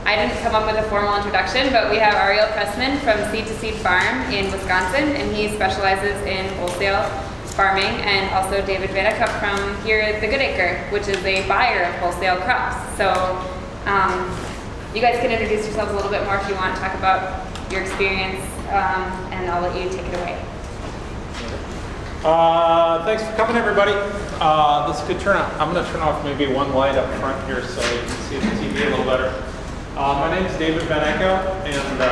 I didn't come up with a formal introduction, but we have Ariel Pressman from Seed to Seed Farm in Wisconsin, and he specializes in wholesale farming, and also David Vaneka from here at the Good Acre, which is a buyer of wholesale crops. So you guys can introduce yourselves a little bit more if you want to talk about your experience, and I'll let you take it away. Thanks for coming, everybody. This is a good turnout. I'm going to turn off maybe one light up front here so you can see the TV a little better. My name is David Vaneka, and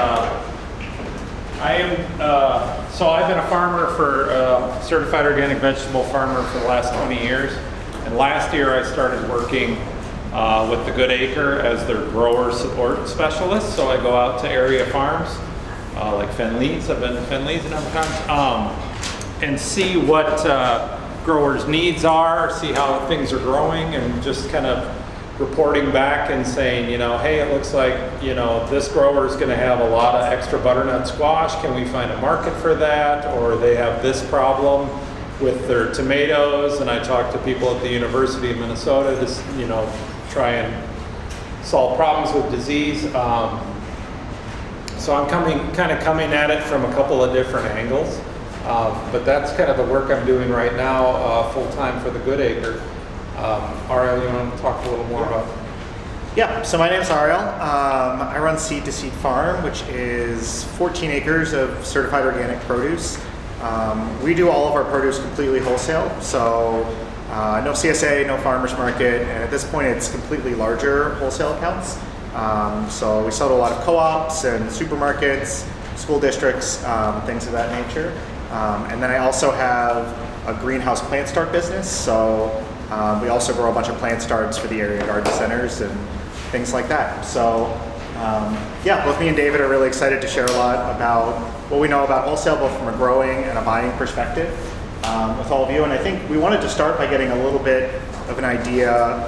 I've been a farmer for certified organic vegetable farmer for the last 20 years. And last year I started working with the Good Acre as their grower support specialist. So I go out to area farms like Fenleys. I've been to Fenleys a number of times. And see what growers' needs are, see how things are growing, and just kind of reporting back and saying, you know, hey, it looks like, you know, this grower is going to have a lot of extra butternut squash. Can we find a market for that? Or they have this problem with their tomatoes. And I talk to people at the University of Minnesota to, you know, try and solve problems with disease. So I'm kind of coming at it from a couple of different angles. But that's kind of the work I'm doing right now, full-time for the Good Acre. Ariel, you want to talk a little more about? Yeah, so my name is Ariel. I run Seed to Seed Farm, which is 14 acres of certified organic produce. We do all of our produce completely wholesale, so no CSA, no farmers market, and at this point it's completely larger wholesale accounts. So we sell to a lot of co-ops and supermarkets, school districts, things of that nature. And then I also have a greenhouse plant start business, so we also grow a bunch of plant starts for the area garden centers and things like that. So yeah, both me and David are really excited to share a lot about what we know about wholesale, both from a growing and a buying perspective with all of you. And I think we wanted to start by getting a little bit of an idea.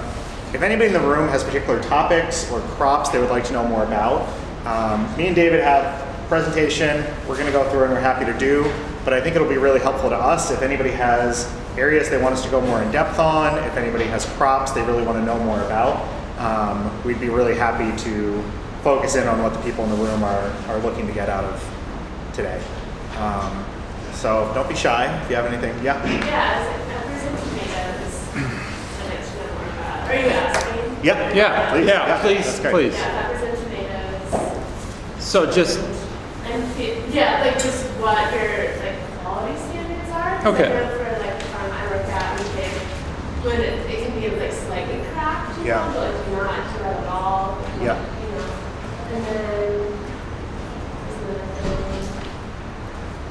If anybody in the room has particular topics or crops they would like to know more about, me and David have a presentation we're going to go through and we're happy to do. But I think it'll be really helpful to us if anybody has areas they want us to go more in depth on, if anybody has crops they really want to know more about. We'd be really happy to focus in on what the people in the room are looking to get out of today. So don't be shy if you have anything. Yeah? Yeah, as peppers and tomatoes, I'd like to know more about. Are you asking? Yeah. Yeah, please. yeah, please, please. Yeah, peppers and tomatoes. So just... And yeah, like just what your like quality standards are. 'Cause Okay. I know for like the farm I work at, when it can be like slightly cracked, you Yeah. know, but like not red at all. Yeah. You know. And then there's another thing.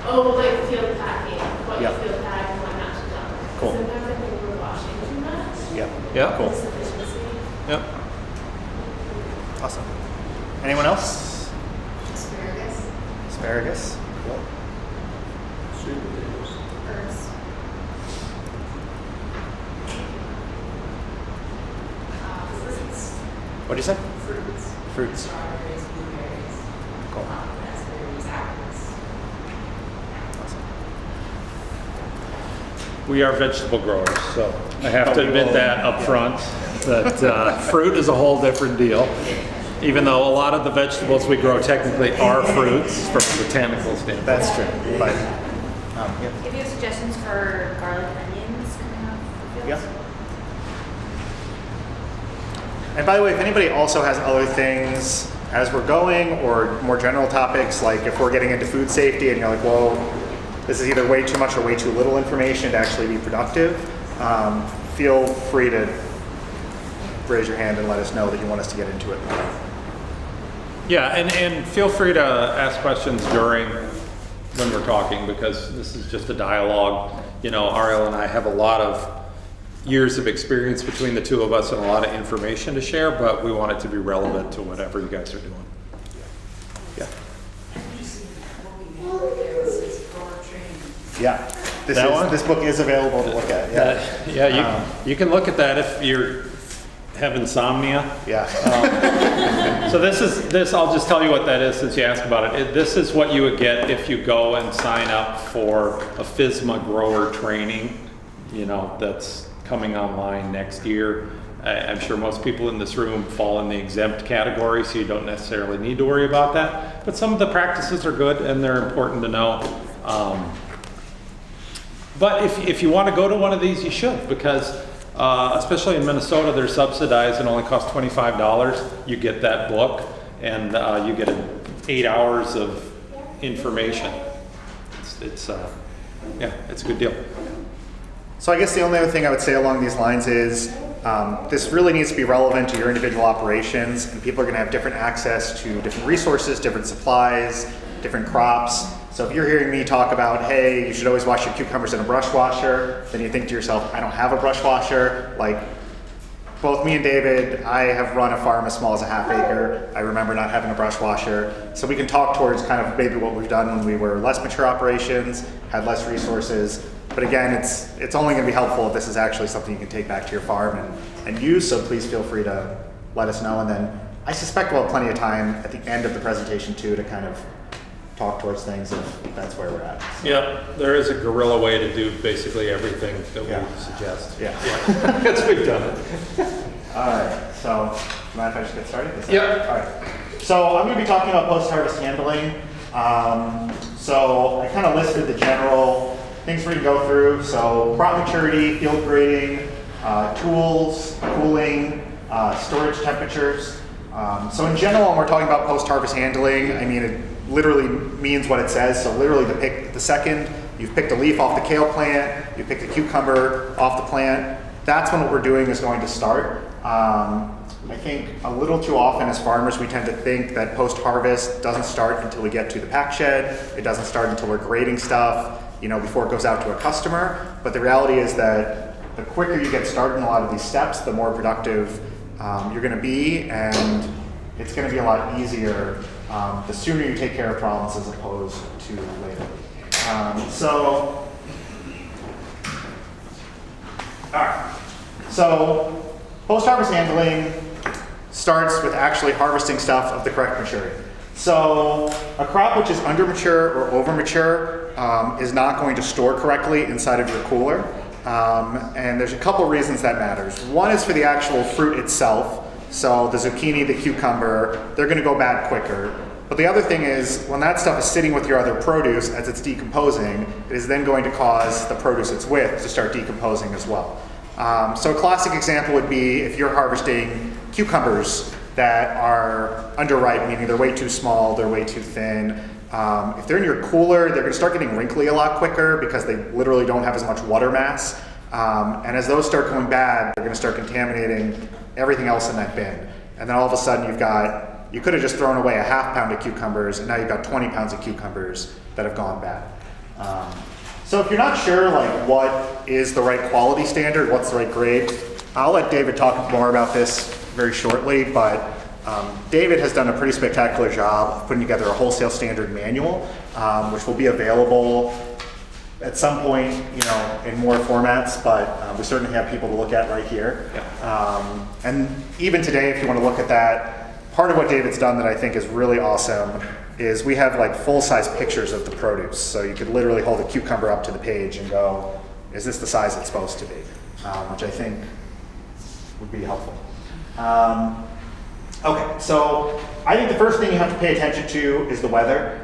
Oh, like field packing. What Yeah. you field pack and what not to dump. Cool. Sometimes I think we're washing too much. Yeah. Yeah, cool. Insufficiency. Yep. Awesome. Anyone else? Asparagus. Cool. Herbs. Fruits. What did you say? Fruits. Fruits. Strawberries, blueberries. Cool. Raspberries, apples. Awesome. We are vegetable growers, so I have to admit that up front, that fruit is a whole different deal. Even though a lot of the vegetables we grow technically are fruits from a botanical standpoint. That's true. But yeah. If you have suggestions for garlic and onions coming out of the fields? Yeah. And by the way, if anybody also has other things as we're going or more general topics, like if we're getting into food safety and you're like, well, this is either way too much or way too little information to actually be productive, feel free to raise your hand and let us know that you want us to get into it. Yeah, and feel free to ask questions during when we're talking, because this is just a dialogue. You know, Ariel and I have a lot of years of experience between the two of us and a lot of information to share, but we want it to be relevant to whatever you guys are doing. Yeah. Yeah. That This book is available to look at. Yeah. Yeah, you can look at that if you're have insomnia. Yeah. So I'll just tell you what that is since you asked about it. This is what you would get if you go and sign up for a FSMA grower training, you know, that's coming online next year. I'm sure most people in this room fall in the exempt category, so you don't necessarily need to worry about that. But some of the practices are good and they're important to know. But if you want to go to one of these, you should, because especially in Minnesota, they're subsidized and only cost $25. You get that book and you get 8 hours of information. Yeah, it's a good deal. So I guess the only other thing I would say along these lines is this really needs to be relevant to your individual operations, and people are going to have different access to different resources, different supplies, different crops. So if you're hearing me talk about, hey, you should always wash your cucumbers in a brush washer, then you think to yourself, I don't have a brush washer. Like, both me and David, I have run a farm as small as a half acre. I remember not having a brush washer. So we can talk towards kind of maybe what we've done when we were less mature operations, had less resources. But again, it's only going to be helpful if this is actually something you can take back to your farm and use. So please feel free to let us know. And then I suspect we'll have plenty of time at the end of the presentation too to kind of talk towards things if that's where we're at. So. Yeah, there is a guerrilla way to do basically everything that we suggest. Yeah. That's we've done it. All right, so do you mind if I just get started? Yeah. All right. So I'm going to be talking about post-harvest handling. So I kind of listed the general things we can go through. So crop maturity, field grading, tools, cooling, storage temperatures. So in general, when we're talking about post-harvest handling, I mean, it literally means what it says. So literally the second you've picked a leaf off the kale plant, you picked a cucumber off the plant, that's when what we're doing is going to start. I think a little too often as farmers, we tend to think that post-harvest doesn't start until we get to the pack shed. It doesn't start until we're grading stuff, before it goes out to a customer. But the reality is that the quicker you get started in a lot of these steps, the more productive you're going to be, and it's going to be a lot easier the sooner you take care of problems as opposed to later. All right. So post-harvest handling starts with actually harvesting stuff of the correct maturity. So a crop which is under mature or over mature is not going to store correctly inside of your cooler. And there's a couple reasons that matters. One is for the actual fruit itself. So the zucchini, the cucumber, they're going to go bad quicker. But the other thing is, when that stuff is sitting with your other produce as it's decomposing, it is then going to cause the produce it's with to start decomposing as well. So a classic example would be if you're harvesting cucumbers that are underripe, meaning they're way too small, they're way too thin. If they're in your cooler, they're going to start getting wrinkly a lot quicker because they literally don't have as much water mass. And as those start going bad, they're going to start contaminating everything else in that bin. And then all of a sudden you could have just thrown away a ½ pound of cucumbers, and now you've got 20 pounds of cucumbers that have gone bad. So if you're not sure what is the right quality standard, what's the right grade, I'll let David talk more about this very shortly, but David has done a pretty spectacular job of putting together a wholesale standard manual, which will be available at some point, in more formats, but we certainly have people to look at right here. Yeah. And even today, if you want to look at that, part of what David's done that I think is really awesome is we have full-size pictures of the produce. So you could literally hold a cucumber up to the page and go, is this the size it's supposed to be? Which I think would be helpful. Okay, so I think the first thing you have to pay attention to is the weather.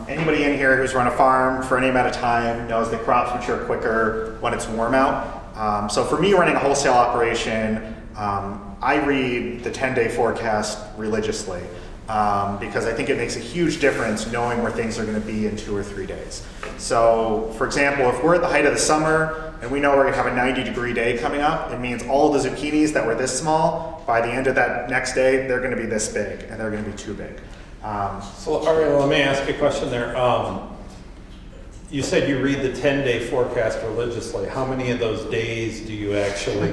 Anybody in here who's run a farm for any amount of time knows that crops mature quicker when it's warm out. So for me running a wholesale operation, I read the 10-day forecast religiously because I think it makes a huge difference knowing where things are going to be in 2 or 3 days. So for example, if we're at the height of the summer and we know we're going to have a 90-degree day coming up, it means all the zucchinis that were this small, by the end of that next day, they're going to be this big, and they're going to be too big. So Ariel, let me ask you a question there. You said you read the 10-day forecast religiously. How many of those days do you actually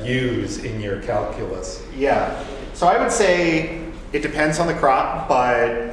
use in your calculus? Yeah, so I would say it depends on the crop, but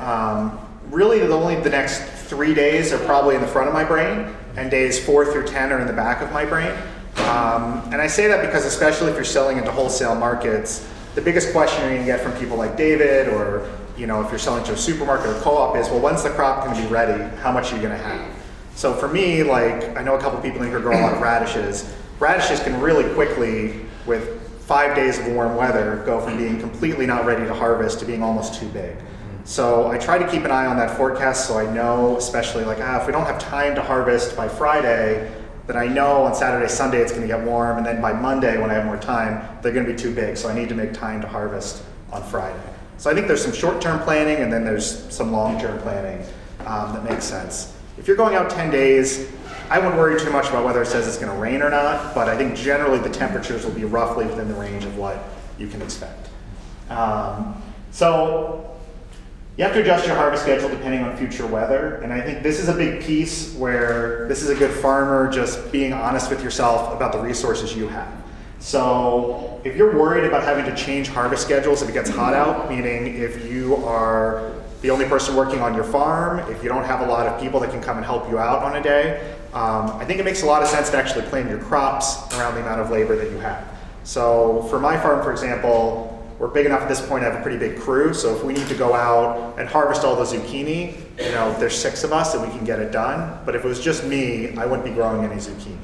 really only the next 3 days are probably in the front of my brain, and days 4 through 10 are in the back of my brain. And I say that because especially if you're selling into wholesale markets, the biggest question you're going to get from people like David or if you're selling to a supermarket or co-op is, well, when's the crop going to be ready? How much are you going to have? So for me, I know a couple people in here grow a lot of radishes. Radishes can really quickly, with 5 days of warm weather go from being completely not ready to harvest to being almost too big. So I try to keep an eye on that forecast so I know, especially like, if we don't have time to harvest by Friday, then I know on Saturday, Sunday it's gonna get warm, and then by Monday when I have more time, they're gonna be too big, so I need to make time to harvest on Friday. So I think there's some short-term planning and then there's some long-term planning that makes sense. If you're going out 10 days, I wouldn't worry too much about whether it says it's gonna rain or not, but I think generally the temperatures will be roughly within the range of what you can expect. So you have to adjust your harvest schedule depending on future weather, and I think this is a big piece where this is a good farmer just being honest with yourself about the resources you have. So if you're worried about having to change harvest schedules if it gets hot out, meaning if you are the only person working on your farm, if you don't have a lot of people that can come and help you out on a day, I think it makes a lot of sense to actually plan your crops around the amount of labor that you have. So for my farm, for example, we're big enough at this point to have a pretty big crew, so if we need to go out and harvest all the zucchini, there's 6 of us and we can get it done. But if it was just me, I wouldn't be growing any zucchini.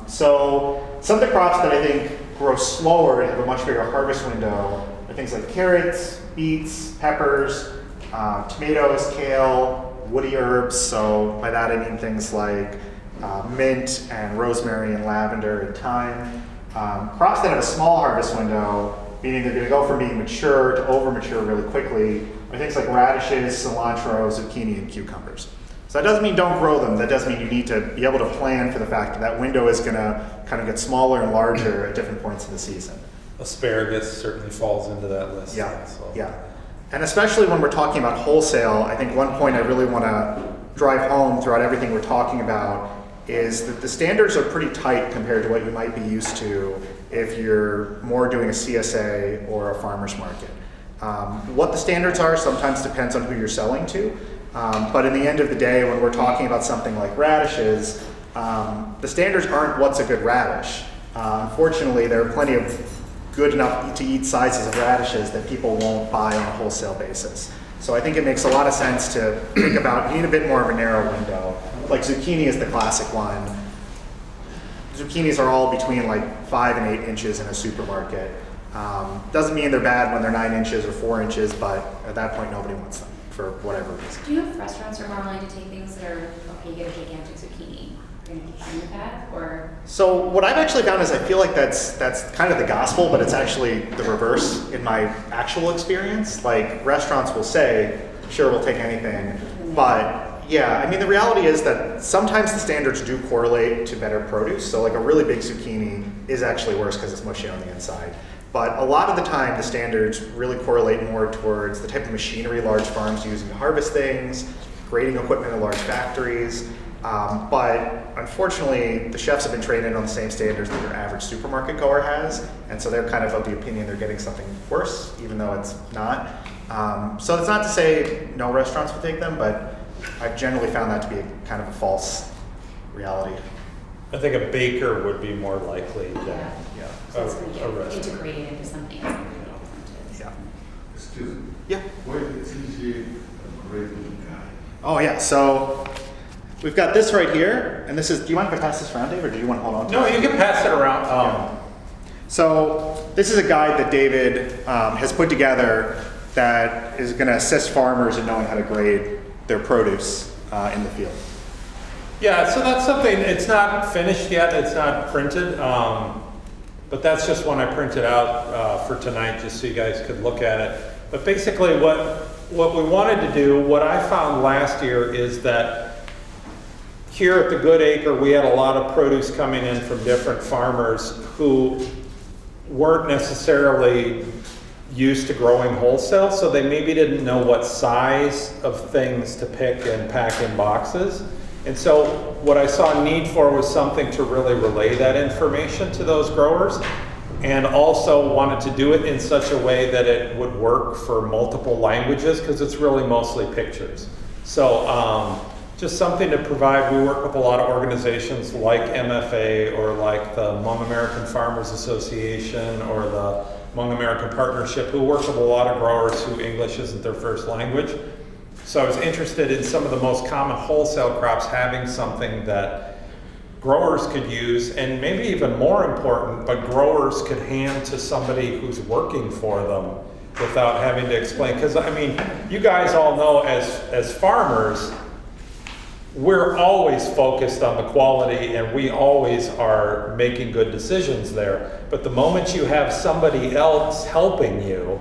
So some of the crops that I think grow slower and have a much bigger harvest window are things like carrots, beets, peppers, tomatoes, kale, woody herbs. So by that I mean things like mint and rosemary and lavender and thyme. Crops that have a small harvest window, meaning they're going to go from being mature to over mature really quickly, are things like radishes, cilantro, zucchini, and cucumbers. So that doesn't mean don't grow them. That does mean you need to be able to plan for the fact that that window is going to kind of get smaller and larger at different points in the season. Asparagus certainly falls into that list. Yeah, So. yeah. And especially when we're talking about wholesale, I think one point I really want to drive home throughout everything we're talking about is that the standards are pretty tight compared to what you might be used to if you're more doing a CSA or a farmer's market. What the standards are sometimes depends on who you're selling to, but in the end of the day, when we're talking about something like radishes, the standards aren't what's a good radish. Unfortunately, there are plenty of good enough to eat sizes of radishes that people won't buy on a wholesale basis. So I think it makes a lot of sense to think about, you need a bit more of a narrow window. Like zucchini is the classic one. Zucchinis are all between like 5 and 8 inches in a supermarket. Doesn't mean they're bad when they're 9 inches or 4 inches, but at that point nobody wants them for whatever reason. Do you have restaurants that are more willing to take things that are, okay, you get a gigantic zucchini, you're gonna be fine with that, or? So what I've actually found is I feel like that's kind of the gospel, but it's actually the reverse in my actual experience. Like restaurants will say, sure, we'll take anything, but yeah, I mean, the reality is that sometimes the standards do correlate to better produce. So like a really big zucchini is actually worse because it's mushy on the inside. But a lot of the time, the standards really correlate more towards the type of machinery large farms use to harvest things, grading equipment in large factories. But unfortunately, the chefs have been trained in on the same standards that your average supermarket goer has. And so they're kind of the opinion they're getting something worse, even though it's not. So it's not to say no restaurants would take them, but I've generally found that to be kind of a false reality. I think a baker would be more likely than Yeah. So it's gonna a get restaurant. integrated into something. It's gonna be implemented. Yeah. Excuse me. Yeah. Why is he a great little guy? Oh yeah. So we've got this right here, and this is. Do you mind if I pass this around, Dave, or do you want to hold on to it? No, you can pass it around. So this is a guide that David has put together that is going to assist farmers in knowing how to grade their produce in the field. Yeah, so that's something, it's not finished yet, it's not printed, but that's just one I printed out for tonight just so you guys could look at it. But basically what we wanted to do, what I found last year is that here at the Good Acre, we had a lot of produce coming in from different farmers who weren't necessarily used to growing wholesale, so they maybe didn't know what size of things to pick and pack in boxes. And so what I saw a need for was something to really relay that information to those growers, and also wanted to do it in such a way that it would work for multiple languages, because it's really mostly pictures. So just something to provide. We work with a lot of organizations like MFA or like the Hmong American Farmers Association or the Hmong American Partnership, who work with a lot of growers who English isn't their first language. So I was interested in some of the most common wholesale crops having something that growers could use, and maybe even more important, but growers could hand to somebody who's working for them without having to explain. Because I mean, you guys all know as farmers, we're always focused on the quality and we always are making good decisions there. But the moment you have somebody else helping you,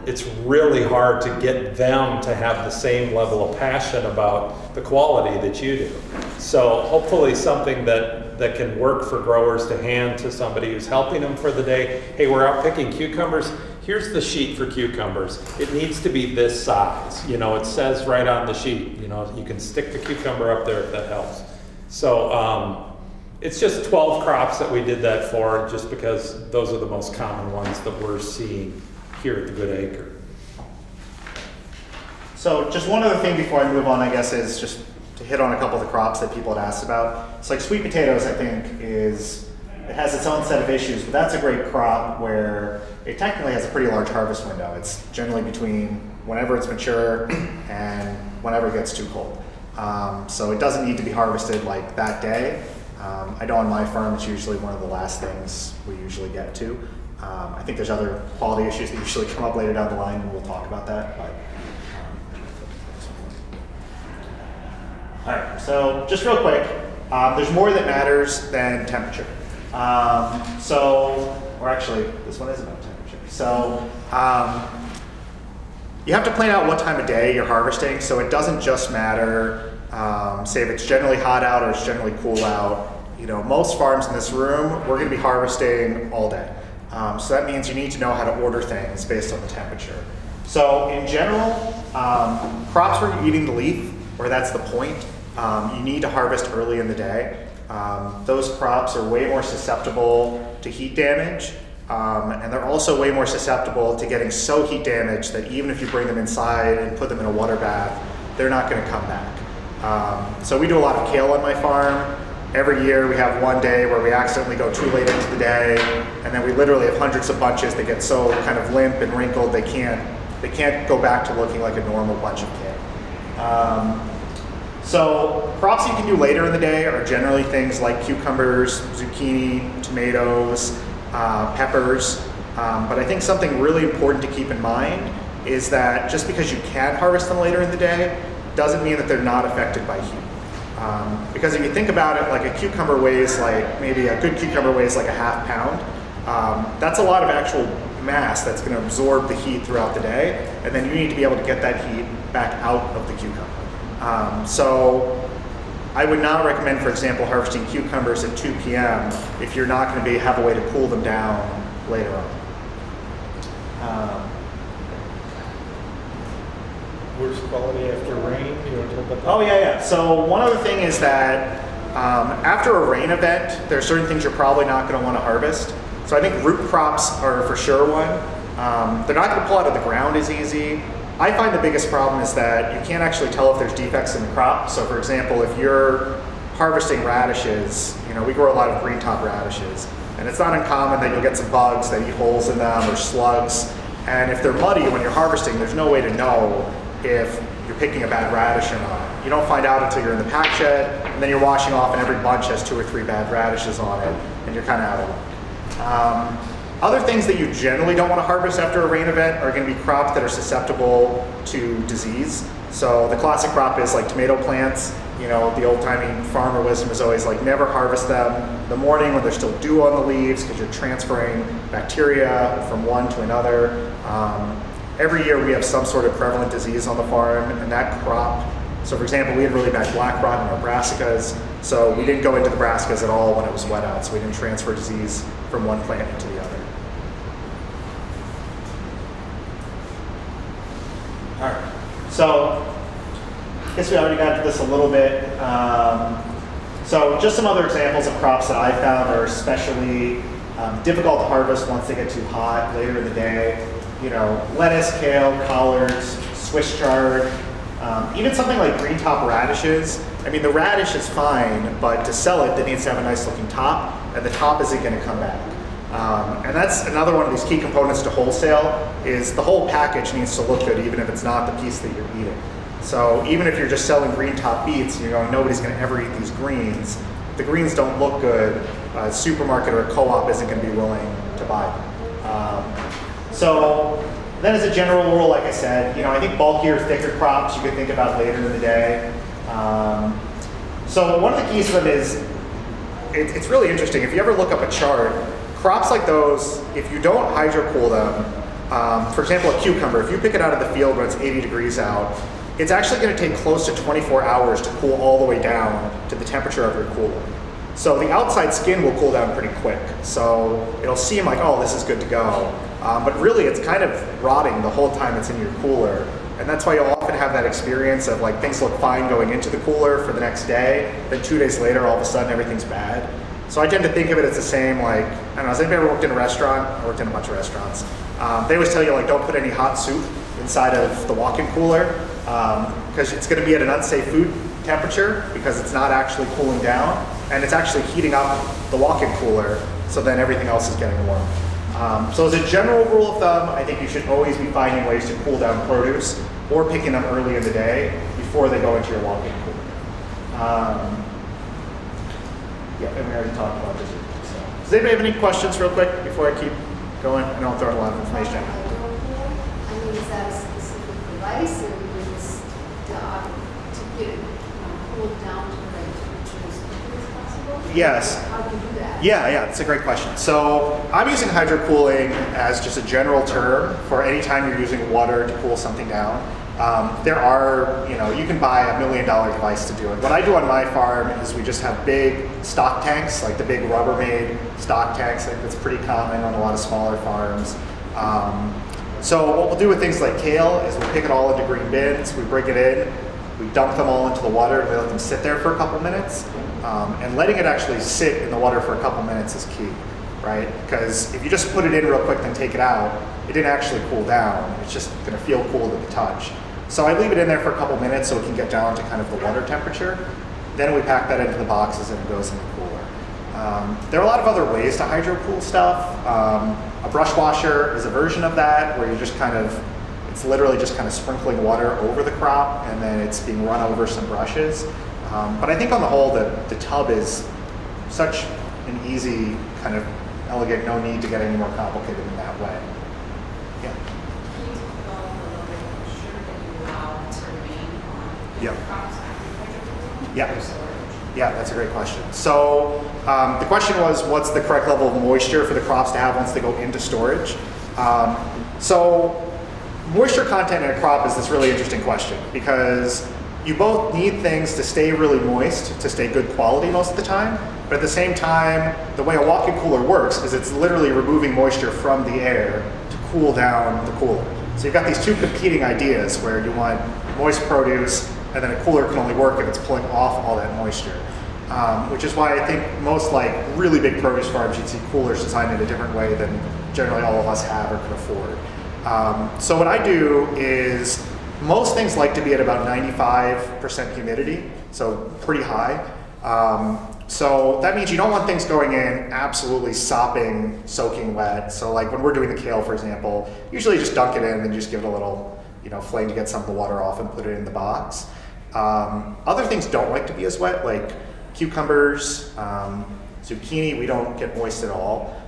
it's really hard to get them to have the same level of passion about the quality that you do. So hopefully something that can work for growers to hand to somebody who's helping them for the day. Hey, we're out picking cucumbers. Here's the sheet for cucumbers. It needs to be this size. You know, it says right on the sheet. You know, you can stick the cucumber up there if that helps. So it's just 12 crops that we did that for, just because those are the most common ones that we're seeing here at the Good Acre. So just one other thing before I move on, I guess, is just to hit on a couple of the crops that people had asked about. It's like sweet potatoes, I think, it has its own set of issues, but that's a great crop where it technically has a pretty large harvest window. It's generally between whenever it's mature and whenever it gets too cold. So it doesn't need to be harvested like that day. I know on my farm, it's usually one of the last things we usually get to. I think there's other quality issues that usually come up later down the line, and we'll talk about that. But, all right, so just real quick, there's more that matters than temperature. Or actually, this one is about temperature. So you have to plan out what time of day you're harvesting, so it doesn't just matter, say if it's generally hot out or it's generally cool out. You know, most farms in this room, we're gonna be harvesting all day. So that means you need to know how to order things based on the temperature. So in general, crops where you're eating the leaf, or that's the point, you need to harvest early in the day. Those crops are way more susceptible to heat damage, and they're also way more susceptible to getting so heat damaged that even if you bring them inside and put them in a water bath, they're not gonna come back. So we do a lot of kale on my farm. Every year we have one day where we accidentally go too late into the day, and then we literally have hundreds of bunches that get so kind of limp and wrinkled they can't go back to looking like a normal bunch of kale. So crops you can do later in the day are generally things like cucumbers, zucchini, tomatoes, peppers. But I think something really important to keep in mind is that just because you can harvest them later in the day doesn't mean that they're not affected by heat. Because if you think about it, like a cucumber weighs maybe a good cucumber weighs like a ½ pound. That's a lot of actual mass that's going to absorb the heat throughout the day, and then you need to be able to get that heat back out of the cucumber. So I would not recommend, for example, harvesting cucumbers at 2 p.m. if you're not going to have a way to cool them down later on. Where's quality after rain? You want to talk about that? Oh yeah. So one other thing is that after a rain event, there are certain things you're probably not going to want to harvest. So I think root crops are for sure one. They're not going to pull out of the ground as easy. I find the biggest problem is that you can't actually tell if there's defects in the crop. So for example, if you're harvesting radishes, you know, we grow a lot of green top radishes, and it's not uncommon that you'll get some bugs that eat holes in them or slugs. And if they're muddy when you're harvesting, there's no way to know if you're picking a bad radish or not. You don't find out until you're in the pack shed, and then you're washing off and every bunch has 2 or 3 bad radishes on it, and you're kind of out of luck. Other things that you generally don't want to harvest after a rain event are going to be crops that are susceptible to disease. So the classic crop is like tomato plants. You know, the old-timey farmer wisdom is always like never harvest them in the morning when there's still dew on the leaves, because you're transferring bacteria from one to another. Every year we have some sort of prevalent disease on the farm, and that crop, so for example, we had really bad black rot in our brassicas, so we didn't go into the brassicas at all when it was wet out, so we didn't transfer disease from one plant into the other. All right, so I guess we already got to this a little bit. So just some other examples of crops that I found are especially difficult to harvest once they get too hot later in the day. You know, lettuce, kale, collards, Swiss chard, even something like green top radishes. I mean, the radish is fine, but to sell it needs to have a nice looking top, and the top isn't going to come back. And that's another one of these key components to wholesale, is the whole package needs to look good, even if it's not the piece that you're eating. So even if you're just selling green top beets, you know, nobody's going to ever eat these greens. the greens don't look good, a supermarket or a co-op isn't going to be willing to buy them. So then as a general rule, like I said, I think bulkier, thicker crops you could think about later in the day. So one of the keys to them is, it's really interesting. If you ever look up a chart, crops like those, if you don't hydrocool them, for example, a cucumber, if you pick it out of the field when it's 80 degrees out, it's actually going to take close to 24 hours to cool all the way down to the temperature of your cooler. So the outside skin will cool down pretty quick. So it'll seem like, oh, this is good to go. But really it's kind of rotting the whole time it's in your cooler. And that's why you'll often have that experience of like things look fine going into the cooler for the next day, then 2 days later all of a sudden everything's bad. So I tend to think of it as the same, like, I don't know, has anybody ever worked in a restaurant? I worked in a bunch of restaurants. They always tell you like don't put any hot soup inside of the walk-in cooler because it's going to be at an unsafe food temperature because it's not actually cooling down and it's actually heating up the walk-in cooler, so then everything else is getting warm. So as a general rule of thumb, I think you should always be finding ways to cool down produce or picking them early in the day before they go into your walk-in cooler. Yeah, and we already talked about this. So. Does anybody have any questions real quick before I keep going? I know I'm throwing a lot of information at you. I mean, is that a specific device, or is to get it cooled down to the right temperature as quickly as possible? Yes. How do you do that? Yeah, it's a great question. So I'm using hydro cooling as just a general term for any time you're using water to cool something down. There are, you can buy $1 million device to do it. What I do on my farm is we just have big stock tanks, like the big Rubbermaid stock tanks. I think that's pretty common on a lot of smaller farms. So what we'll do with things like kale is we pick it all into green bins, we bring it in, we dump them all into the water, and we let them sit there for a couple minutes. And letting it actually sit in the water for a couple minutes is key, right? Because if you just put it in real quick and take it out, it didn't actually cool down. It's just going to feel cool to the touch. So I leave it in there for a couple minutes so it can get down to kind of the water temperature. Then we pack that into the boxes and it goes in the cooler. There are a lot of other ways to hydro cool stuff. A brush washer is a version of that where you just it's literally just kind of sprinkling water over the crop and then it's being run over some brushes. But I think on the whole, the tub is such an easy, kind of elegant, no need to get any more complicated in that way. Yeah. Can you talk about the level of moisture that you allow to remain on Yeah. your crops after hydroponics? Yeah. Or storage? Yeah, that's a great question. So the question was, what's the correct level of moisture for the crops to have once they go into storage? So moisture content in a crop is this really interesting question because you both need things to stay really moist, to stay good quality most of the time, but at the same time, the way a walk-in cooler works is it's literally removing moisture from the air to cool down the cooler. So you've got these two competing ideas where you want moist produce, and then a cooler can only work if it's pulling off all that moisture. Which is why I think most really big produce farms, you'd see coolers designed in a different way than generally all of us have or can afford. So what I do is, most things like to be at about 95% humidity, so pretty high. So that means you don't want things going in absolutely sopping, soaking wet. So like when we're doing the kale, for example, usually just dunk it in and just give it a little flame to get some of the water off and put it in the box. Other things don't like to be as wet, like cucumbers, zucchini, we don't get moist at all.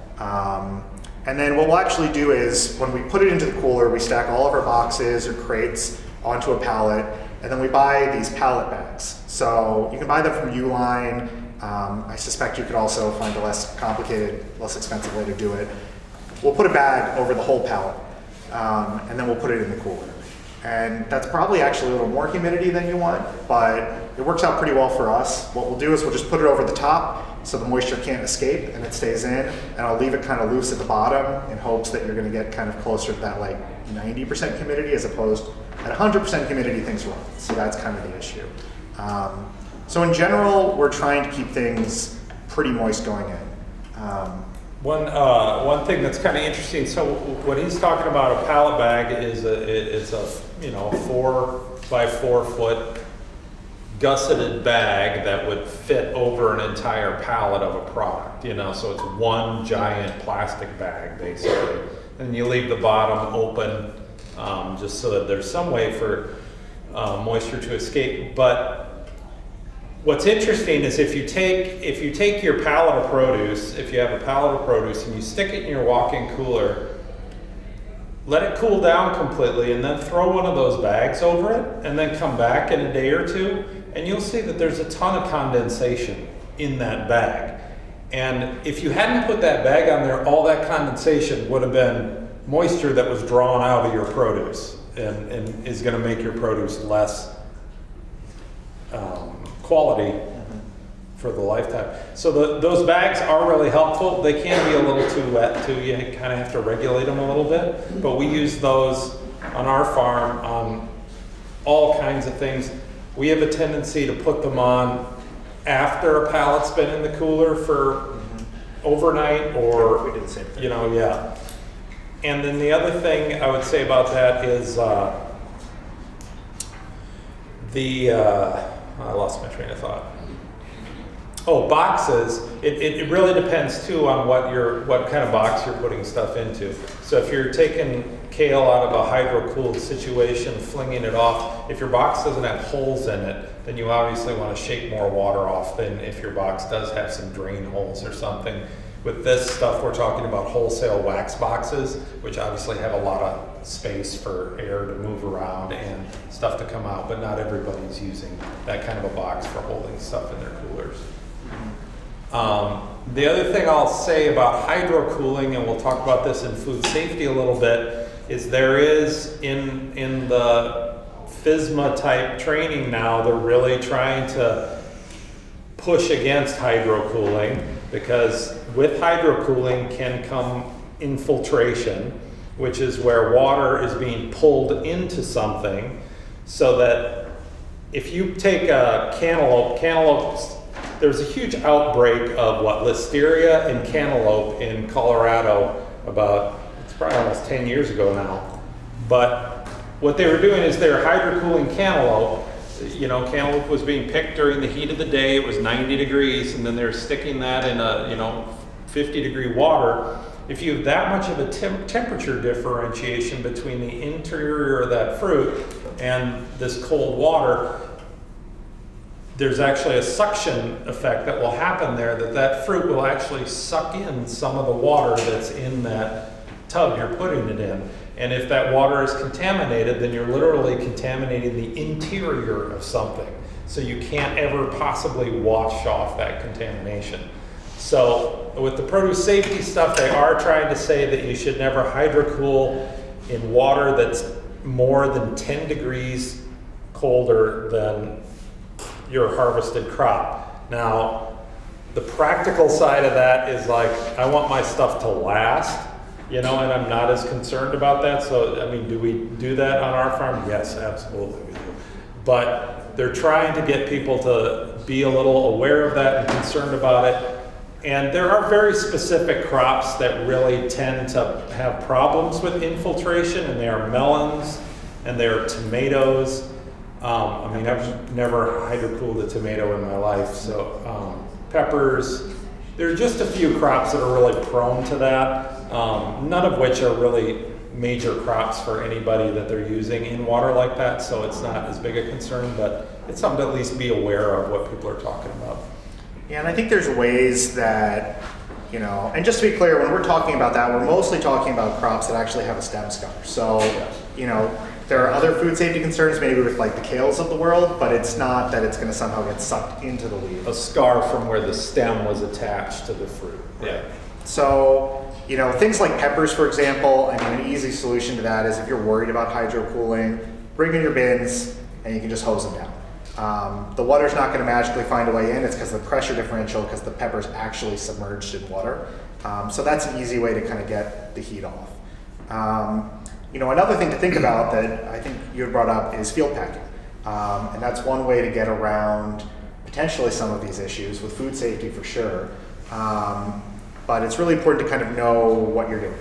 And then what we'll actually do is when we put it into the cooler, we stack all of our boxes or crates onto a pallet, and then we buy these pallet bags. So you can buy them from Uline. I suspect you could also find a less complicated, less expensive way to do it. We'll put a bag over the whole pallet, and then we'll put it in the cooler. And that's probably actually a little more humidity than you want, but it works out pretty well for us. What we'll do is we'll just put it over the top so the moisture can't escape and it stays in, and I'll leave it kind of loose at the bottom in hopes that you're gonna get kind of closer to that 90% humidity as opposed at 100% humidity things rot. So that's kind of the issue. So in general, we're trying to keep things pretty moist going in. One thing that's kind of interesting. So what he's talking about, a pallet bag is it's a 4 by 4 foot gusseted bag that would fit over an entire pallet of a product. So it's one giant plastic bag basically, and you leave the bottom open just so that there's some way for moisture to escape. But what's interesting is if you take your pallet of produce, if you have a pallet of produce and you stick it in your walk-in cooler, let it cool down completely and then throw one of those bags over it and then come back in a day or two and you'll see that there's a ton of condensation in that bag. And if you hadn't put that bag on there, all that condensation would have been moisture that was drawn out of your produce and is going to make your produce less quality for the lifetime. So those bags are really helpful. They can be a little too wet too. You kind of have to regulate them a little bit. But we use those on our farm on all kinds of things. We have a tendency to put them on after a pallet's been in the cooler for overnight or, We did the same thing. you know, yeah. And then the other thing I would say about that is I lost my train of thought. Oh, boxes. It really depends too on what kind of box you're putting stuff into. So if you're taking kale out of a hydro-cooled situation, flinging it off, if your box doesn't have holes in it, then you obviously want to shake more water off than if your box does have some drain holes or something. With this stuff, we're talking about wholesale wax boxes, which obviously have a lot of space for air to move around and stuff to come out, but not everybody's using that kind of a box for holding stuff in their coolers. The other thing I'll say about hydro cooling, and we'll talk about this in food safety a little bit, is there is in the FSMA type training now, they're really trying to push against hydro cooling, because with hydro cooling can come infiltration, which is where water is being pulled into something, so that if you take a cantaloupes, there's a huge outbreak of listeria and cantaloupe in Colorado about, it's probably almost 10 years ago now. But what they were doing is they were hydro-cooling cantaloupe. You know, cantaloupe was being picked during the heat of the day, it was 90 degrees, and then they're sticking that in a, 50-degree water. If you have that much of a temperature differentiation between the interior of that fruit and this cold water, there's actually a suction effect that will happen there, that fruit will actually suck in some of the water that's in that tub you're putting it in. And if that water is contaminated, then you're literally contaminating the interior of something. So you can't ever possibly wash off that contamination. So with the produce safety stuff, they are trying to say that you should never hydrocool in water that's more than 10 degrees colder than your harvested crop. Now, the practical side of that is like, I want my stuff to last, and I'm not as concerned about that. So, I mean, do we do that on our farm? Yes, absolutely we do. But they're trying to get people to be a little aware of that and concerned about it. And there are very specific crops that really tend to have problems with infiltration, and they are melons and they are tomatoes. I've never hydrocooled a tomato in my life, so peppers. There are just a few crops that are really prone to that, none of which are really major crops for anybody that they're using in water like that, so it's not as big a concern, but it's something to at least be aware of what people are talking about. Yeah, and I think there's ways that, and just to be clear, when we're talking about that, we're mostly talking about crops that actually have a stem scar. So, there are other food safety concerns, maybe with like the kales of the world, but it's not that it's going to somehow get sucked into the leaf. A scar from where the stem was attached to the fruit. Yeah. So, things like peppers, for example, an easy solution to that is if you're worried about hydro cooling, bring in your bins and you can just hose them down. The water's not going to magically find a way in. It's because of the pressure differential, because the pepper's actually submerged in water. So that's an easy way to kind of get the heat off. Another thing to think about that I think you had brought up is field packing. And that's one way to get around potentially some of these issues with food safety for sure. But it's really important to kind of know what you're doing.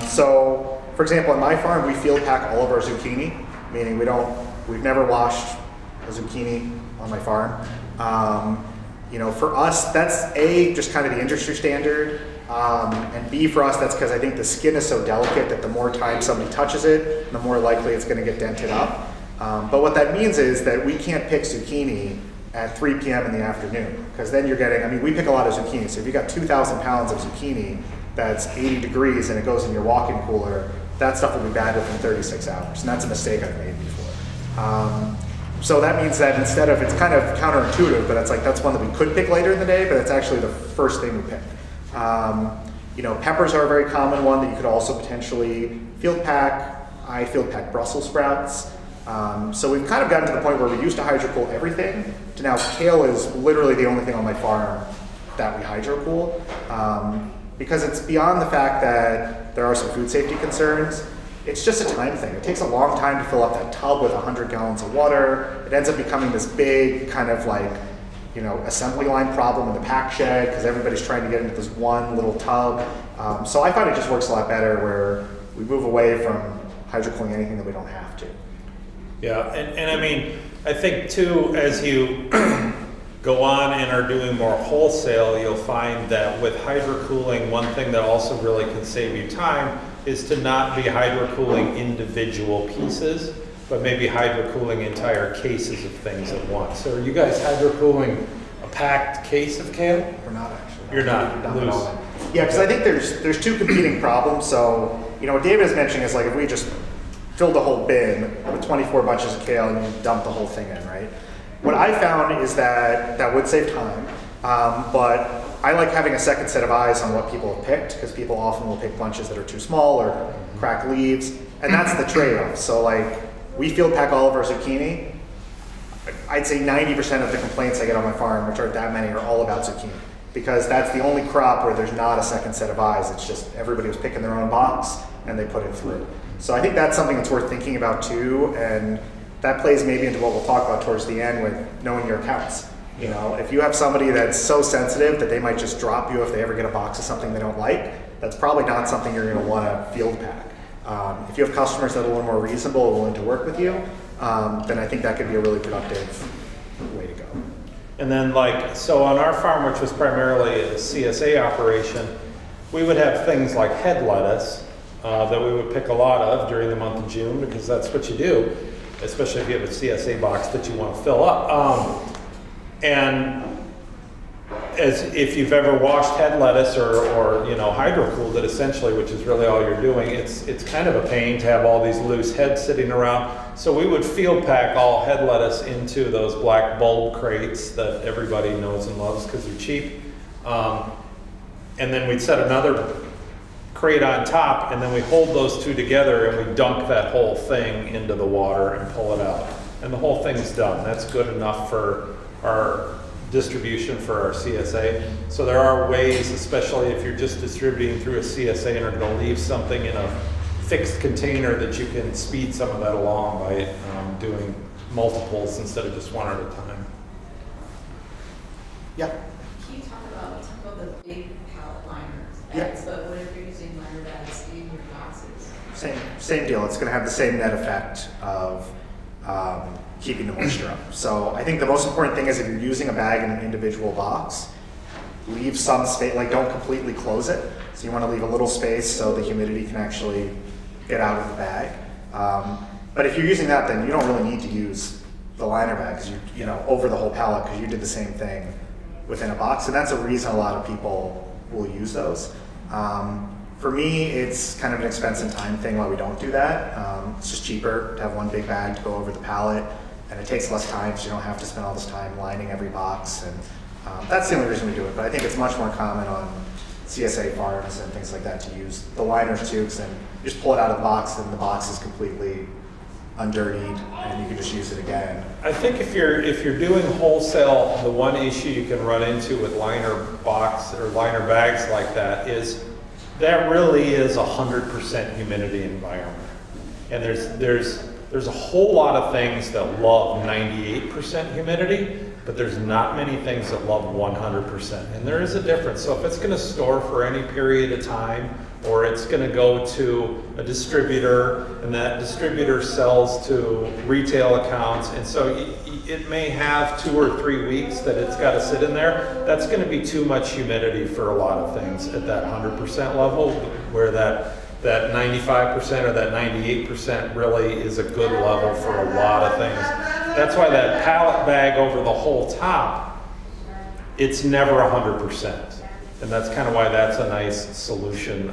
So, for example, on my farm, we field pack all of our zucchini, meaning we've never washed a zucchini on my farm. For us, that's A, just kind of the industry standard. And B, for us, that's because I think the skin is so delicate that the more time somebody touches it, the more likely it's going to get dented up. But what that means is that we can't pick zucchini at 3 p.m. in the afternoon, because then you're getting, I mean, we pick a lot of zucchini, so if you got 2,000 pounds of zucchini that's 80 degrees and it goes in your walk-in cooler, that stuff will be bad within 36 hours, and that's a mistake I've made before. So that means that instead of, it's kind of counterintuitive, but it's like that's one that we could pick later in the day, but it's actually the first thing we pick. You know, peppers are a very common one that you could also potentially field pack. I field pack Brussels sprouts. So we've kind of gotten to the point where we used to hydro cool everything, to now kale is literally the only thing on my farm that we hydro cool. Because it's beyond the fact that there are some food safety concerns. It's just a time thing. It takes a long time to fill up that tub with 100 gallons of water. It ends up becoming this big kind of like, you know, assembly line problem in the pack shed because everybody's trying to get into this one little tub. So I find it just works a lot better where we move away from hydro cooling anything that we don't have to. Yeah, and I mean, I think too, as you go on and are doing more wholesale, you'll find that with hydro cooling, one thing that also really can save you time is to not be hydro cooling individual pieces, but maybe hydro cooling entire cases of things at once. So are you guys hydro cooling a packed case of kale? We're not actually. You're not. Loose. Yeah, because I think there's two competing problems. So, you know, what David is mentioning is like if we just filled a whole bin with 24 bunches of kale and you dump the whole thing in, right? What I found is that would save time, but I like having a second set of eyes on what people have picked, because people often will pick bunches that are too small or crack leaves, and that's the trade-off. So like, we field pack all of our zucchini. I'd say 90% of the complaints I get on my farm, which aren't that many, are all about zucchini, because that's the only crop where there's not a second set of eyes. It's just everybody was picking their own box and they put it through. So I think that's something that's worth thinking about too, and that plays maybe into what we'll talk about towards the end with knowing your accounts. You know, if you have somebody that's so sensitive that they might just drop you if they ever get a box of something they don't like, that's probably not something you're going to want to field pack. If you have customers that are a little more reasonable and willing to work with you, then I think that could be a really productive way to go. And then like, so on our farm, which was primarily a CSA operation, we would have things like head lettuce that we would pick a lot of during the month of June, because that's what you do, especially if you have a CSA box that you want to fill up. And as if you've ever washed head lettuce or you know, hydro cooled it essentially, which is really all you're doing, it's kind of a pain to have all these loose heads sitting around. So we would field pack all head lettuce into those black bulb crates that everybody knows and loves because they're cheap. And then we'd set another crate on top, and then we hold those two together and we dunk that whole thing into the water and pull it out. And the whole thing's done. That's good enough for our distribution for our CSA. So there are ways, especially if you're just distributing through a CSA and are going to leave something in a fixed container, that you can speed some of that along by doing multiples instead of just one at a time. Yeah. Can you talk about the big pallet liners? Yeah. Bags, but what if you're using liner bags in your boxes? Same deal. It's going to have the same net effect of keeping the moisture up. So I think the most important thing is if you're using a bag in an individual box, leave some space, like don't completely close it. So you want to leave a little space so the humidity can actually get out of the bag. But if you're using that, then you don't really need to use the liner bags, you know, over the whole pallet, because you did the same thing within a box. And that's a reason a lot of people will use those. For me, it's kind of an expense and time thing why we don't do that. It's just cheaper to have one big bag to go over the pallet, and it takes less time, so you don't have to spend all this time lining every box. And that's the only reason we do it. But I think it's much more common on CSA farms and things like that to use the liners too, because then you just pull it out of the box and the box is completely undirtied and you can just use it again. I think if you're doing wholesale, the one issue you can run into with liner box or liner bags like that is that really is 100% humidity environment. And there's a whole lot of things that love 98% humidity, but there's not many things that love 100%. And there is a difference. So if it's going to store for any period of time, or it's going to go to a distributor, and that distributor sells to retail accounts, and so it may have 2 or 3 weeks that it's got to sit in there. That's going to be too much humidity for a lot of things at that 100% level, where that 95% or that 98% really is a good level for a lot of things. that's why that pallet bag over the whole top, it's never 100%. And that's kind of why that's a nice solution,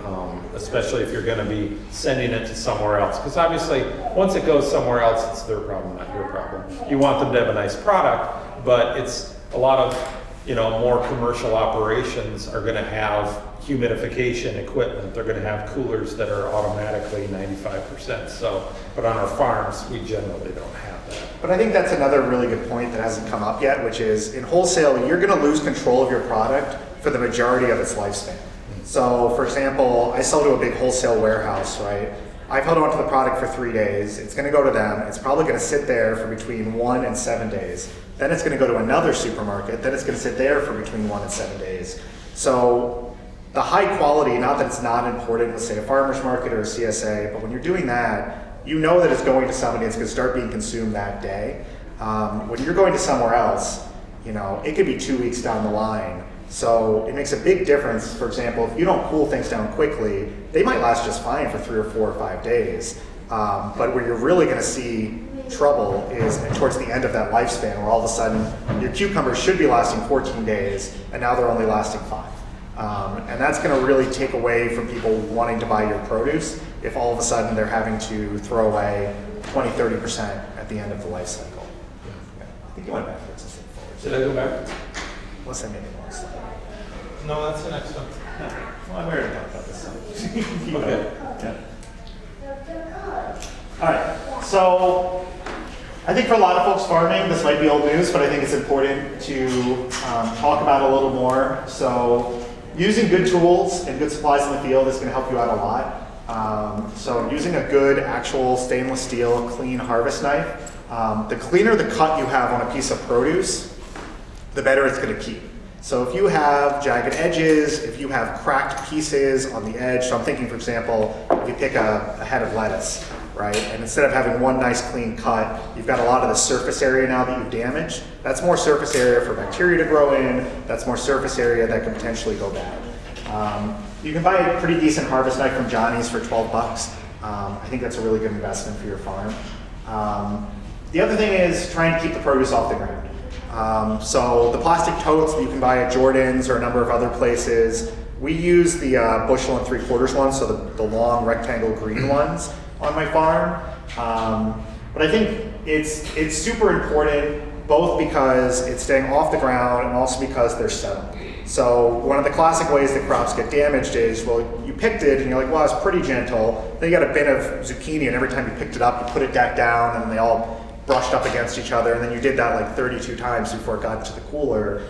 especially if you're going to be sending it to somewhere else. Because obviously, once it goes somewhere else, it's their problem, not your problem. You want them to have a nice product, but it's a lot of, more commercial operations are going to have humidification equipment. They're going to have coolers that are automatically 95%. So, but on our farms, we generally don't have that. But I think that's another really good point that hasn't come up yet, which is in wholesale, you're going to lose control of your product for the majority of its lifespan. So for example, I sell to a big wholesale warehouse, right? I've held on to the product for 3 days. It's gonna go to them. It's probably gonna sit there for between 1 and 7 days. Then it's gonna go to another supermarket. Then it's gonna sit there for between 1 and 7 days. So the high quality, not that it's not important with say a farmer's market or a CSA, but when you're doing that, you know that it's going to somebody, it's gonna start being consumed that day. When you're going to somewhere else, it could be 2 weeks down the line. So it makes a big difference. For example, if you don't cool things down quickly, they might last just fine for 3 or 4 or 5 days. But where you're really going to see trouble is towards the end of that lifespan, where all of a sudden your cucumbers should be lasting 14 days, and now they're only lasting 5. And that's going to really take away from people wanting to buy your produce if all of a sudden they're having to throw away 20-30% at the end of the life cycle. Yeah. I think you went backwards instead of forwards. Did I go backwards? Unless I made it more slide. No, that's the next one. Well, I'm already talking about this stuff. Okay. Yeah. All right. So I think for a lot of folks farming, this might be old news, but I think it's important to talk about it a little more. So using good tools and good supplies in the field is going to help you out a lot. So using a good actual stainless steel clean harvest knife, the cleaner the cut you have on a piece of produce, the better it's going to keep. So if you have jagged edges, if you have cracked pieces on the edge, so I'm thinking, for example, if you pick a head of lettuce, right, and instead of having one nice clean cut, you've got a lot of the surface area now that you've damaged. That's more surface area for bacteria to grow in. That's more surface area that can potentially go bad. You can buy a pretty decent harvest knife from Johnny's for 12 bucks. I think that's a really good investment for your farm. The other thing is trying to keep the produce off the ground. So the plastic totes that you can buy at Jordan's or a number of other places, we use the 1 3/4 ones, so the long rectangle green ones on my farm. But I think it's super important both because it's staying off the ground and also because they're settled. So one of the classic ways that crops get damaged is, well, you picked it and you're like, well, it's pretty gentle. Then you got a bin of zucchini and every time you picked it up, you put it back down and they all brushed up against each other, and then you did that like 32 times before it got to the cooler.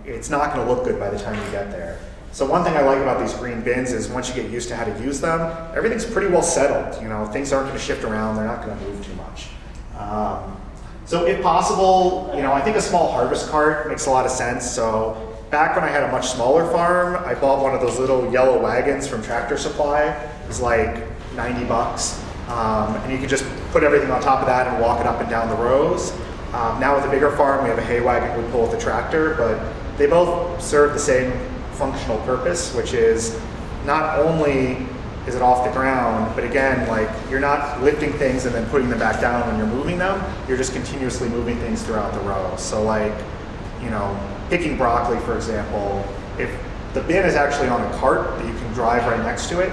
It's not going to look good by the time you get there. So one thing I like about these green bins is once you get used to how to use them, everything's pretty well settled. Things aren't going to shift around. They're not going to move too much. So if possible, I think a small harvest cart makes a lot of sense. So back when I had a much smaller farm, I bought one of those little yellow wagons from Tractor Supply. It was like 90 bucks. And you can just put everything on top of that and walk it up and down the rows. Now with a bigger farm, we have a hay wagon we pull with a tractor, but they both serve the same functional purpose, which is not only is it off the ground, but again, like you're not lifting things and then putting them back down when you're moving them, you're just continuously moving things throughout the row. So like, picking broccoli, for example, if the bin is actually on a cart that you can drive right next to it,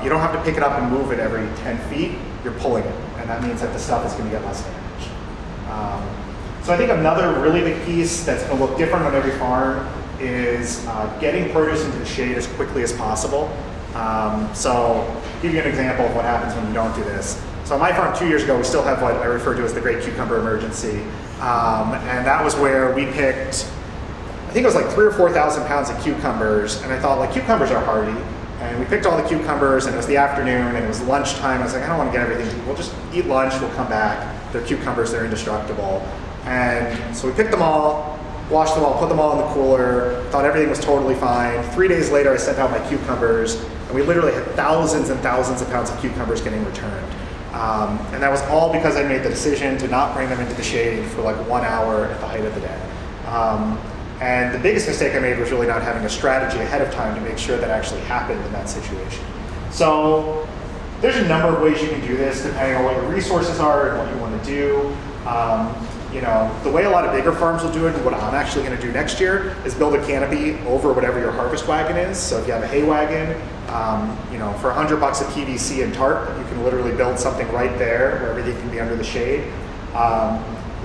you don't have to pick it up and move it every 10 feet, you're pulling it. And that means that the stuff is going to get less damage. So I think another really big piece that's going to look different on every farm is getting produce into the shade as quickly as possible. So I'll give you an example of what happens when you don't do this. So on my farm 2 years ago, we still have what I refer to as the Great Cucumber Emergency. And that was where we picked, I think it was like 3,000 or 4,000 pounds of cucumbers. And I thought, like, cucumbers are hardy. And we picked all the cucumbers, and it was the afternoon, and it was lunchtime. I was like, I don't want to get everything. We'll just eat lunch, we'll come back. They're cucumbers, they're indestructible. And so we picked them all, washed them all, put them all in the cooler, thought everything was totally fine. 3 days later, I sent out my cucumbers, and we literally had thousands and thousands of pounds of cucumbers getting returned. And that was all because I made the decision to not bring them into the shade for like 1 hour at the height of the day. And the biggest mistake I made was really not having a strategy ahead of time to make sure that actually happened in that situation. So there's a number of ways you can do this depending on what your resources are and what you want to do. You know, the way a lot of bigger farms will do it, and what I'm actually going to do next year, is build a canopy over whatever your harvest wagon is. So if you have a hay wagon, you know, for $100 of PVC and tarp, you can literally build something right there where everything can be under the shade.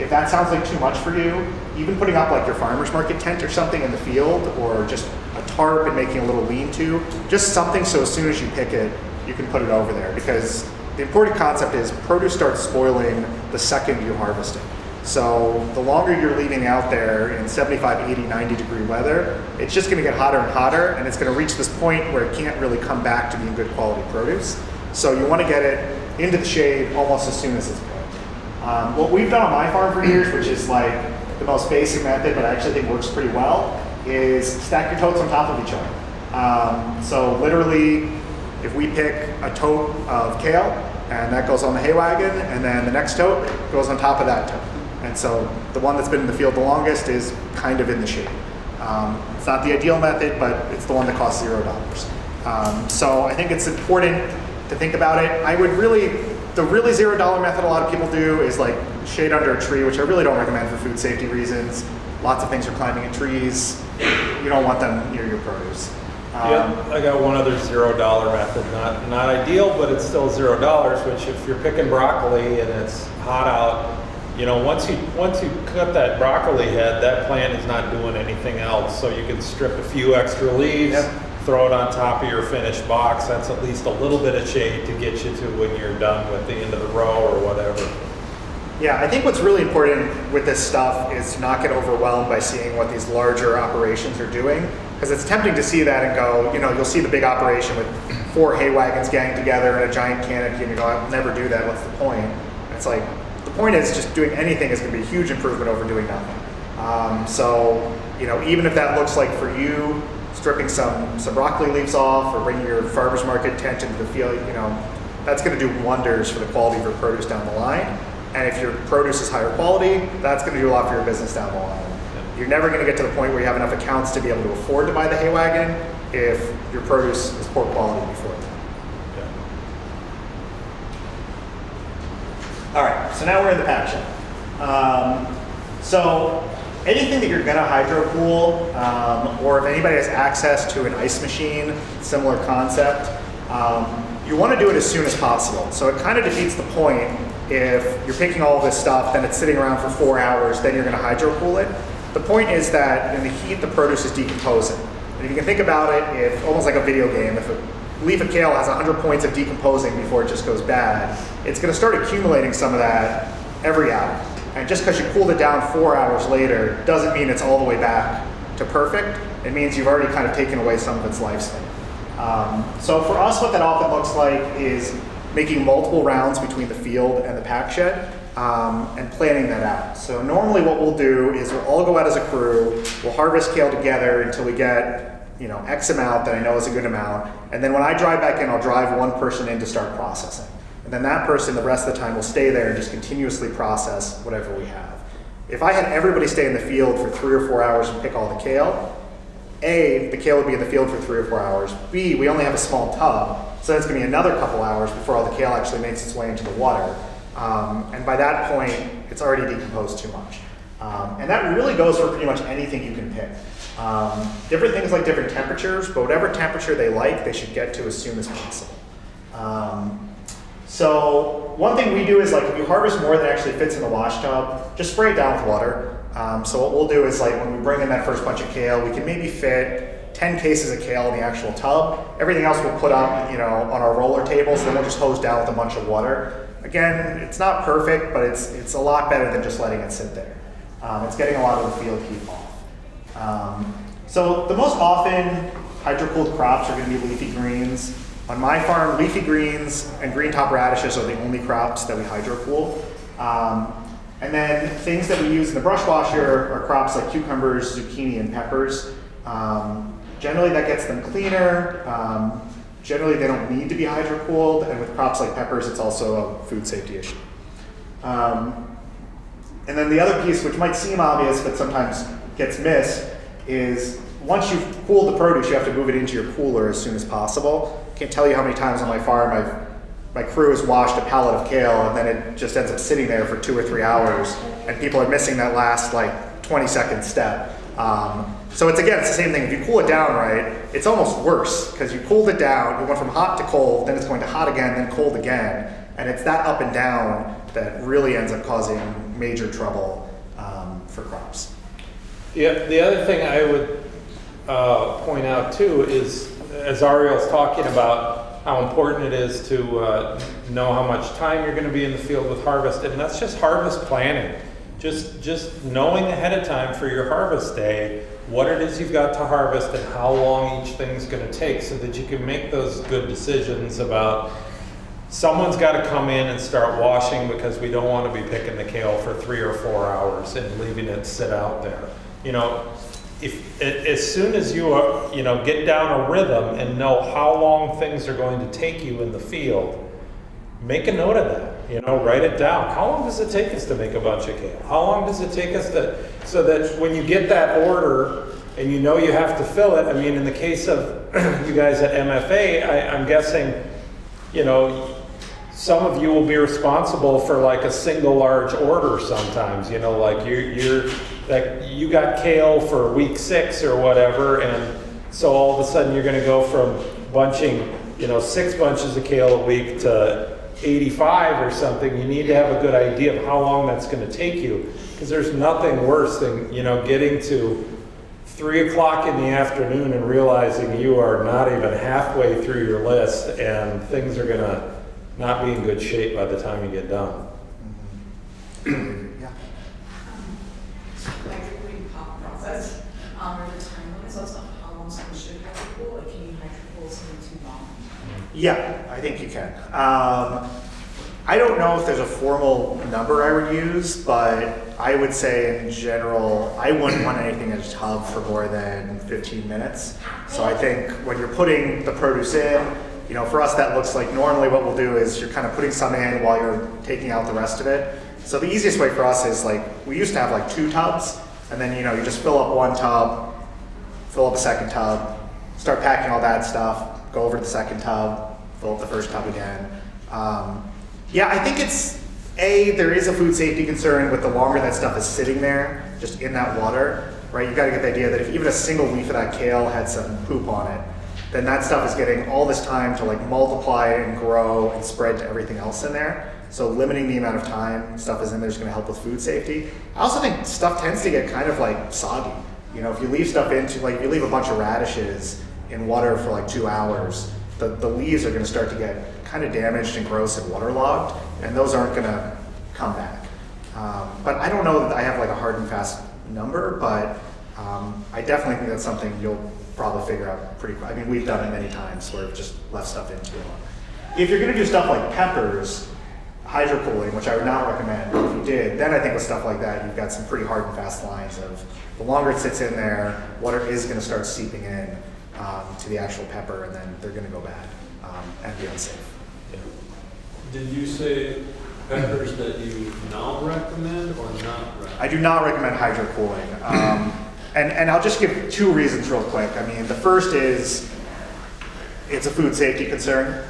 If that sounds like too much for you, even putting up like your farmer's market tent or something in the field, or just a tarp and making a little lean-to, just something so as soon as you pick it, you can put it over there. Because the important concept is produce starts spoiling the second you harvest it. So the longer you're leaving out there in 75, 80, 90 degree weather, it's just gonna get hotter and hotter, and it's gonna reach this point where it can't really come back to being good quality produce. So you wanna get it into the shade almost as soon as it's picked. What we've done on my farm for years, which is like the most basic method, but I actually think works pretty well, is stack your totes on top of each other. So literally, if we pick a tote of kale, and that goes on the hay wagon, and then the next tote goes on top of that tote. And so the one that's been in the field the longest is kind of in the shade. It's not the ideal method, but it's the one that costs $0. So I think it's important to think about it. The really $0 method a lot of people do is like shade under a tree, which I really don't recommend for food safety reasons. Lots of things are climbing in trees. You don't want them near your produce. Yeah, I got one other $0 method. Not ideal, but it's still $0. Which, if you're picking broccoli and it's hot out, you know, once you cut that broccoli head, that plant is not doing anything else. So you can strip a few extra leaves, throw it on top of your finished box. That's at least a little bit of shade to get you to when you're done with the end of the row or whatever. Yeah, I think what's really important with this stuff is to not get overwhelmed by seeing what these larger operations are doing. Because it's tempting to see that and go, you know, you'll see the big operation with 4 hay wagons gang together in a giant canopy, and you go, I'll never do that, what's the point? And it's like, the point is just doing anything is going to be a huge improvement over doing nothing. So, you know, even if that looks like for you, stripping some broccoli leaves off or bringing your farmer's market tent into the field, you know, that's going to do wonders for the quality of your produce down the line. And if your produce is higher quality, that's going to do a lot for your business down the line. You're never going to get to the point where you have enough accounts to be able to afford to buy the hay wagon if your produce is poor quality before that. All right, so now we're in the pack shed. So anything that you're gonna hydro cool, or if anybody has access to an ice machine, similar concept, you wanna do it as soon as possible. So it kind of defeats the point if you're picking all this stuff, then it's sitting around for 4 hours, then you're gonna hydro cool it. The point is that in the heat, the produce is decomposing. And if you can think about it, if almost like a video game, if a leaf of kale has 100 points of decomposing before it just goes bad, it's going to start accumulating some of that every hour. And just because you cooled it down 4 hours later doesn't mean it's all the way back to perfect. It means you've already kind of taken away some of its lifespan. So for us, what that often looks like is making multiple rounds between the field and the pack shed, and planning that out. So normally what we'll do is we'll all go out as a crew, we'll harvest kale together until we get, you know, X amount that I know is a good amount. And then when I drive back in, I'll drive one person in to start processing. And then that person, the rest of the time, will stay there and just continuously process whatever we have. If I had everybody stay in the field for 3 or 4 hours and pick all the kale, A, the kale would be in the field for 3 or 4 hours. B, we only have a small tub, so it's gonna be another couple hours before all the kale actually makes its way into the water. And by that point, it's already decomposed too much. And that really goes for pretty much anything you can pick. Different things like different temperatures, but whatever temperature they like, they should get to as soon as possible. So one thing we do is, like, if you harvest more than actually fits in the wash tub, just spray it down with water. So what we'll do is, like, when we bring in that first bunch of kale, we can maybe fit 10 cases of kale in the actual tub. Everything else we'll put up, you know, on our roller tables, and then we'll just hose down with a bunch of water. Again, it's not perfect, but it's a lot better than just letting it sit there. It's getting a lot of the field heat off. So the most often hydro-cooled crops are going to be leafy greens. On my farm, leafy greens and green top radishes are the only crops that we hydro-cool. And then things that we use in the brush washer are crops like cucumbers, zucchini, and peppers. Generally that gets them cleaner. Generally they don't need to be hydro-cooled, and with crops like peppers, it's also a food safety issue. And then the other piece, which might seem obvious but sometimes gets missed, is once you've cooled the produce, you have to move it into your cooler as soon as possible. Can't tell you how many times on my farm I've my crew has washed a pallet of kale and then it just ends up sitting there for 2 or 3 hours and people are missing that last like 20-second step. So it's the same thing. If you cool it down right, it's almost worse because you cooled it down, you went from hot to cold, then it's going to hot again, then cold again. And it's that up and down that really ends up causing major trouble for crops. Yeah, the other thing I would point out too is, as Ariel's talking about how important it is to know how much time you're going to be in the field with harvest, and that's just harvest planning. Just knowing ahead of time for your harvest day what it is you've got to harvest and how long each thing's going to take, so that you can make those good decisions about someone's got to come in and start washing because we don't want to be picking the kale for 3 or 4 hours and leaving it sit out there. You know, if as soon as you get down a rhythm and know how long things are going to take you in the field, make a note of that. Write it down. How long does it take us to make a bunch of kale? How long does it take us so that when you get that order and you have to fill it, I mean, in the case of you guys at MFA, I'm guessing, some of you will be responsible for like a single large order sometimes, like you got kale for week 6 or whatever, and so all of a sudden you're going to go from bunching, 6 bunches of kale a week to 85 or something. You need to have a good idea of how long that's going to take you, because there's nothing worse than getting to 3 o'clock in the afternoon and realizing you are not even halfway through your list and things are going to not be in good shape by the time you get done. Yeah. Like the green pop process, or the time limits also how long someone should have to cool, like can you hydro cool something too long? Yeah, I think you can. I don't know if there's a formal number I would use, but I would say in general, I wouldn't want anything in a tub for more than 15 minutes. So I think when you're putting the produce in, for us that looks like normally what we'll do is you're kind of putting some in while you're taking out the rest of it. So the easiest way for us is like, we used to have like 2 tubs, and then you just fill up 1 tub, fill up a second tub, start packing all that stuff, go over to the second tub, fill up the first tub again. Yeah, I think there is a food safety concern with the longer that stuff is sitting there, just in that water, right? You've got to get the idea that if even a single leaf of that kale had some poop on it, then that stuff is getting all this time to like multiply and grow and spread to everything else in there. So limiting the amount of time stuff is in there is going to help with food safety. I also think stuff tends to get kind of like soggy. If you leave stuff into, like if you leave a bunch of radishes in water for like 2 hours, the leaves are going to start to get kind of damaged and gross and waterlogged, and those aren't going to come back. But I don't know that I have like a hard and fast number, but I definitely think that's something you'll probably figure out pretty quick. I mean, we've done it many times where we've just left stuff in too long. If you're going to do stuff like peppers, Hydra Pulling, which I would not recommend, but if you did, then I think with stuff like that, you've got some pretty hard and fast lines of the longer it sits in there, water is going to start seeping in to the actual pepper, and then they're going to go bad and be unsafe. Did you say peppers that you now recommend or not recommend? I do not recommend Hydra Pulling. And I'll just give 2 reasons real quick. I mean, the first is it's a food safety concern.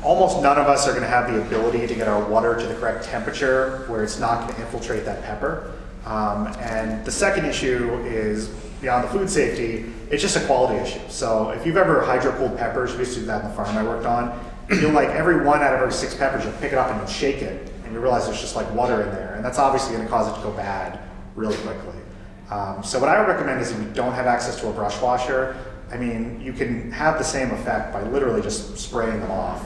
Almost none of us are going to have the ability to get our water to the correct temperature where it's not going to infiltrate that pepper. And the second issue is, beyond the food safety, it's just a quality issue. So if you've ever hydro-cooled peppers, we used to do that in the farm I worked on, you'll like every 1 out of every 6 peppers, you'll pick it up and you'll shake it, and you realize there's just like water in there. And that's obviously going to cause it to go bad really quickly. So what I would recommend is if you don't have access to a brush washer, I mean, you can have the same effect by literally just spraying them off,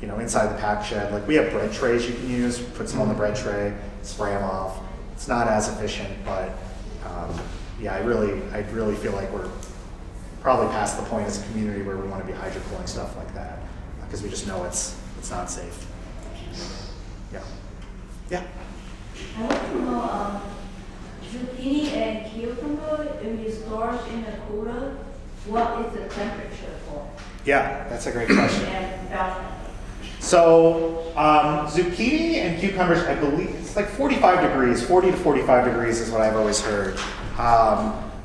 inside the pack shed. Like we have bread trays you can use, put some on the bread tray, spray them off. It's not as efficient, but yeah, I really feel like we're probably past the point as a community where we want to be hydro cooling stuff like that, because we just know it's not safe. Yeah. Yeah. I want to know, zucchini and cucumber, if you store it in a cooler, what is the temperature for? Yeah, that's a great question. And bell So zucchini and cucumbers, I believe it's like 45 degrees, 40 to 45 degrees is what I've always heard.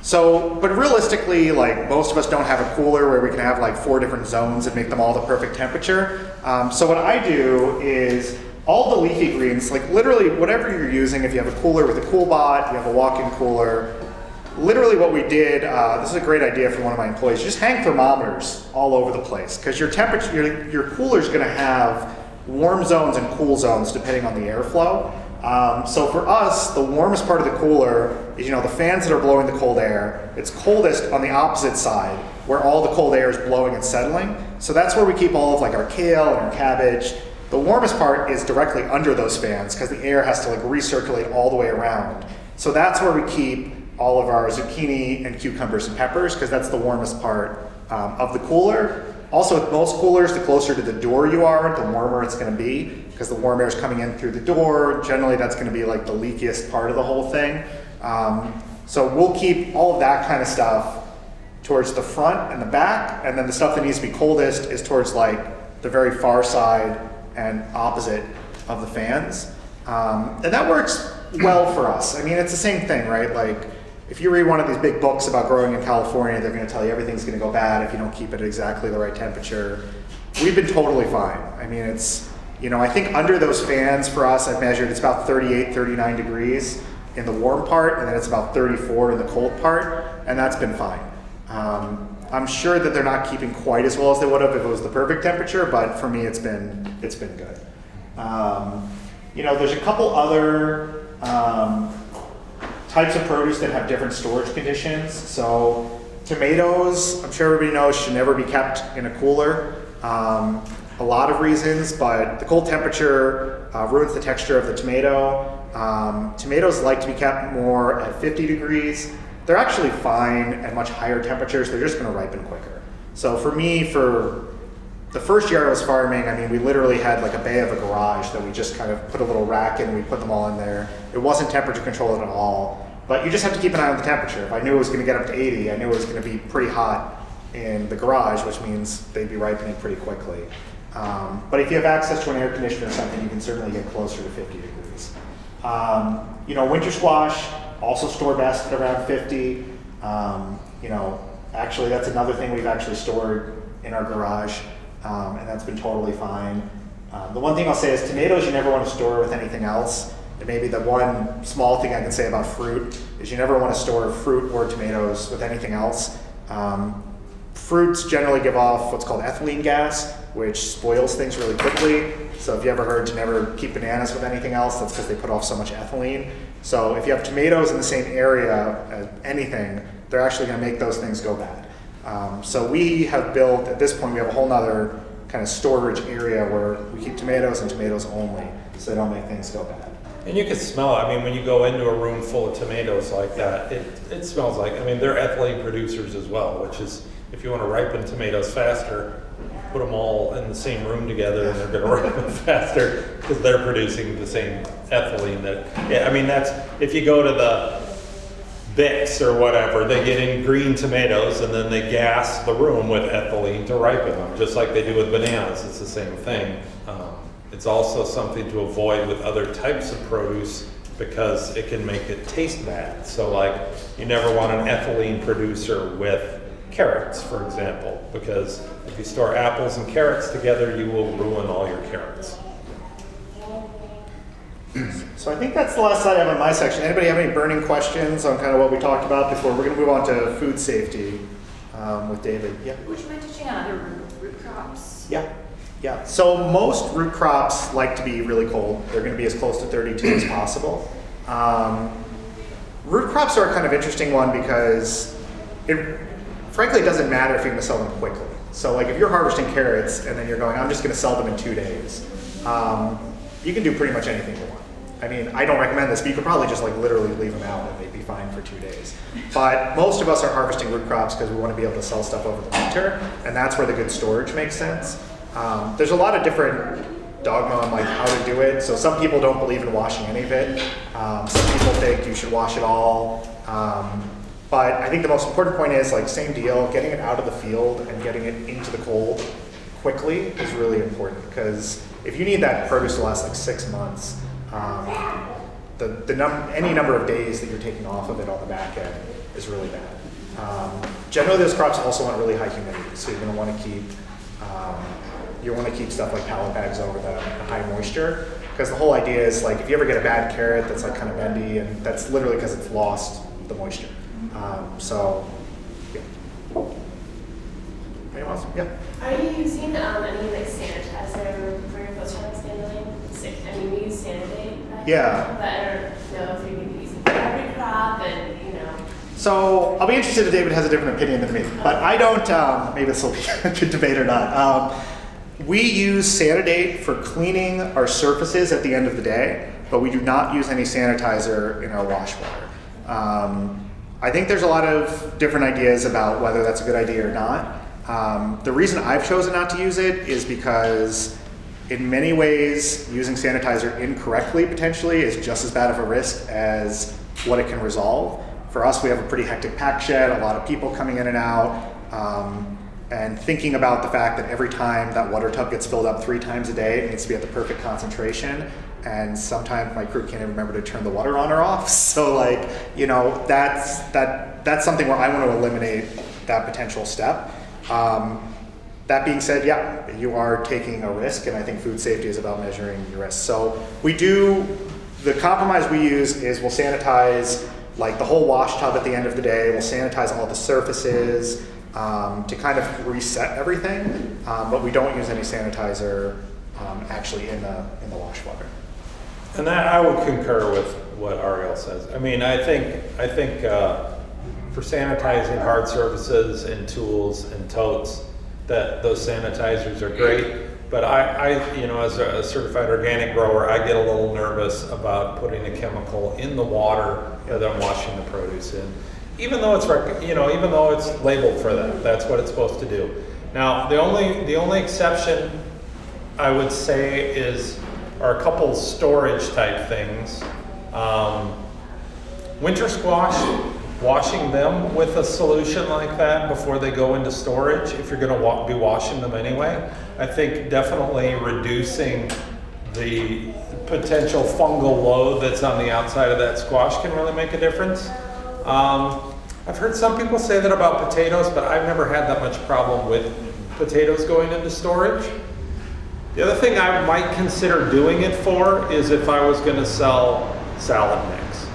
But realistically, like most of us don't have a cooler where we can have like 4 different zones and make them all the perfect temperature. So what I do is all the leafy greens, like literally whatever you're using, if you have a cooler with a CoolBot, you have a walk-in cooler, literally what we did, this is a great idea from one of my employees, just hang thermometers all over the place because your temperature, your cooler is going to have warm zones and cool zones depending on the airflow. So for us, the warmest part of the cooler is, the fans that are blowing the cold air. It's coldest on the opposite side where all the cold air is blowing and settling. So that's where we keep all of like our kale and our cabbage. The warmest part is directly under those fans because the air has to like recirculate all the way around. So that's where we keep all of our zucchini and cucumbers and peppers because that's the warmest part of the cooler. Also, with most coolers, the closer to the door you are, the warmer it's going to be because the warm air is coming in through the door. Generally, that's going to be like the leakiest part of the whole thing. So we'll keep all of that kind of stuff towards the front and the back, and then the stuff that needs to be coldest is towards like the very far side and opposite of the fans. And that works well for us. I mean, it's the same thing, right? Like, if you read one of these big books about growing in California, they're going to tell you everything's going to go bad if you don't keep it at exactly the right temperature. We've been totally fine. I mean, it's, I think under those fans for us, I've measured, it's about 38, 39 degrees in the warm part, and then it's about 34 in the cold part, and that's been fine. I'm sure that they're not keeping quite as well as they would have if it was the perfect temperature, but for me, it's been good. There's a couple other types of produce that have different storage conditions. So tomatoes, I'm sure everybody knows, should never be kept in a cooler. A lot of reasons, but the cold temperature ruins the texture of the tomato. Tomatoes like to be kept more at 50 degrees. They're actually fine at much higher temperatures. They're just going to ripen quicker. So for me, for the first year I was farming, I mean, we literally had like a bay of a garage that we just kind of put a little rack in and we put them all in there. It wasn't temperature controlled at all, but you just have to keep an eye on the temperature. If I knew it was going to get up to 80, I knew it was going to be pretty hot in the garage, which means they'd be ripening pretty quickly. But if you have access to an air conditioner or something, you can certainly get closer to 50 degrees. Winter squash, also store best at around 50. Actually that's another thing we've actually stored in our garage. And that's been totally fine. The one thing I'll say is tomatoes you never want to store with anything else. And maybe the one small thing I can say about fruit is you never want to store fruit or tomatoes with anything else. Fruits generally give off what's called ethylene gas, which spoils things really quickly. So if you ever heard to never keep bananas with anything else, that's because they put off so much ethylene. So if you have tomatoes in the same area as anything, they're actually going to make those things go bad. So we have built, at this point, we have a whole nother kind of storage area where we keep tomatoes and tomatoes only, so they don't make things go bad. And you can smell it. I mean, when you go into a room full of tomatoes like that, it smells like, they're ethylene producers as well, which is, if you want to ripen tomatoes faster, put them all in the same room together and they're going to ripen faster because they're producing the same ethylene that's, if you go to the Bix or whatever, they get in green tomatoes and then they gas the room with ethylene to ripen them, just like they do with bananas. It's the same thing. It's also something to avoid with other types of produce because it can make it taste bad. So like, you never want an ethylene producer with carrots, for example, because if you store apples and carrots together, you will ruin all your carrots. So I think that's the last slide I have on my section. Anybody have any burning questions on kind of what we talked about before? We're going to move on to food safety with David. Yeah. Would you mind touching on other root crops? Yeah. So most root crops like to be really cold. They're going to be as close to 32 as possible. Root crops are a kind of interesting one because frankly, it doesn't matter if you're going to sell them quickly. So like if you're harvesting carrots and then you're going, I'm just going to sell them in 2 days, you can do pretty much anything you want. I mean, I don't recommend this, but you could probably just like literally leave them out and they'd be fine for 2 days. But most of us are harvesting root crops because we want to be able to sell stuff over the winter, and that's where the good storage makes sense. There's a lot of different dogma on like how to do it. So some people don't believe in washing any of it. Some people think you should wash it all. But I think the most important point is like same deal, getting it out of the field and getting it into the cold quickly is really important because if you need that produce to last like 6 months, any number of days that you're taking off of it on the back end is really bad. Generally, those crops also want really high humidity, so you're going to want to keep stuff like pallet bags over the high moisture, because the whole idea is like if you ever get a bad carrot that's like kind of bendy, and that's literally because it's lost the moisture. So, yeah. Anyone else? Yeah. Are you using any like sanitizer for your Postharvest handling? I mean, we use Sanidate. Yeah. But I don't know if you're going to be using for every crop, and you know. So I'll be interested if David has a different opinion than me, but I don't. Maybe this will be a good debate or not. We use Sanidate for cleaning our surfaces at the end of the day, but we do not use any sanitizer in our wash water. I think there's a lot of different ideas about whether that's a good idea or not. The reason I've chosen not to use it is because in many ways, using sanitizer incorrectly potentially is just as bad of a risk as what it can resolve. For us, we have a pretty hectic pack shed, a lot of people coming in and out, and thinking about the fact that every time that water tub gets filled up 3 times a day, it needs to be at the perfect concentration. And sometimes my crew can't even remember to turn the water on or off. So like, you know, that's something where I want to eliminate that potential step. That being said, yeah, you are taking a risk, and I think food safety is about measuring your risk. So the compromise we use is we'll sanitize like the whole wash tub at the end of the day. We'll sanitize all the surfaces to kind of reset everything, but we don't use any sanitizer actually in the wash water. And I would concur with what Ariel says. I mean, I think for sanitizing hard surfaces and tools and totes, that those sanitizers are great. But I you know, as a certified organic grower, I get a little nervous about putting a chemical in the water that I'm washing the produce in, even though it's labeled for that. That's what it's supposed to do. Now, the only exception I would say are a couple storage type things. Winter squash, washing them with a solution like that before they go into storage, if you're going to be washing them anyway, I think definitely reducing the potential fungal load that's on the outside of that squash can really make a difference. I've heard some people say that about potatoes, but I've never had that much problem with potatoes going into storage. The other thing I might consider doing it for is if I was going to sell salad mix.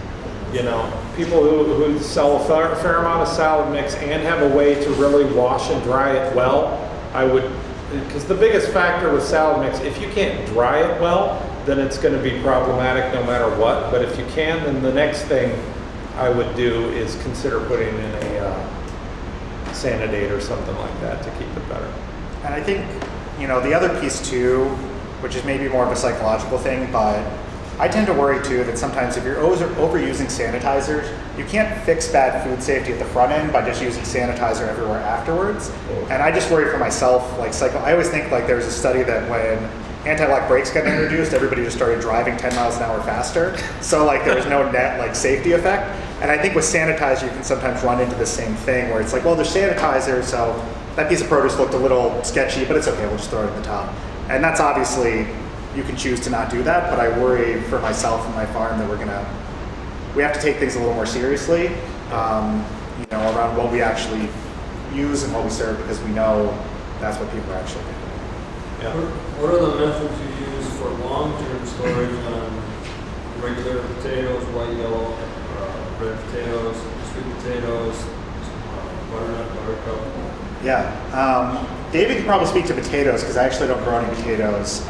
You know, people who sell a fair amount of salad mix and have a way to really wash and dry it well, I would, because the biggest factor with salad mix, if you can't dry it well, then it's going to be problematic no matter what. But if you can, then the next thing I would do is consider putting in a Sanidate or something like that to keep it better. And I think, you know, the other piece too, which is maybe more of a psychological thing, but I tend to worry too that sometimes if you're overusing sanitizers, you can't fix bad food safety at the front end by just using sanitizer everywhere afterwards. And I just worry for myself, like I always think like there was a study that when anti-lock brakes got introduced, everybody just started driving 10 miles an hour faster. So like there was no net like safety effect. And I think with sanitizer, you can sometimes run into the same thing where it's like, well, there's sanitizer, so that piece of produce looked a little sketchy, but it's okay, we'll just throw it in the top. And that's obviously, you can choose to not do that, but I worry for myself and my farm that we have to take things a little more seriously, you know, around what we actually use and what we serve, because we know that's what people are actually doing. Yeah. What are the methods you use for long-term storage on regular potatoes, white, yellow, red potatoes, sweet potatoes, butternut, buttercup? Yeah, David can probably speak to potatoes because I actually don't grow any potatoes.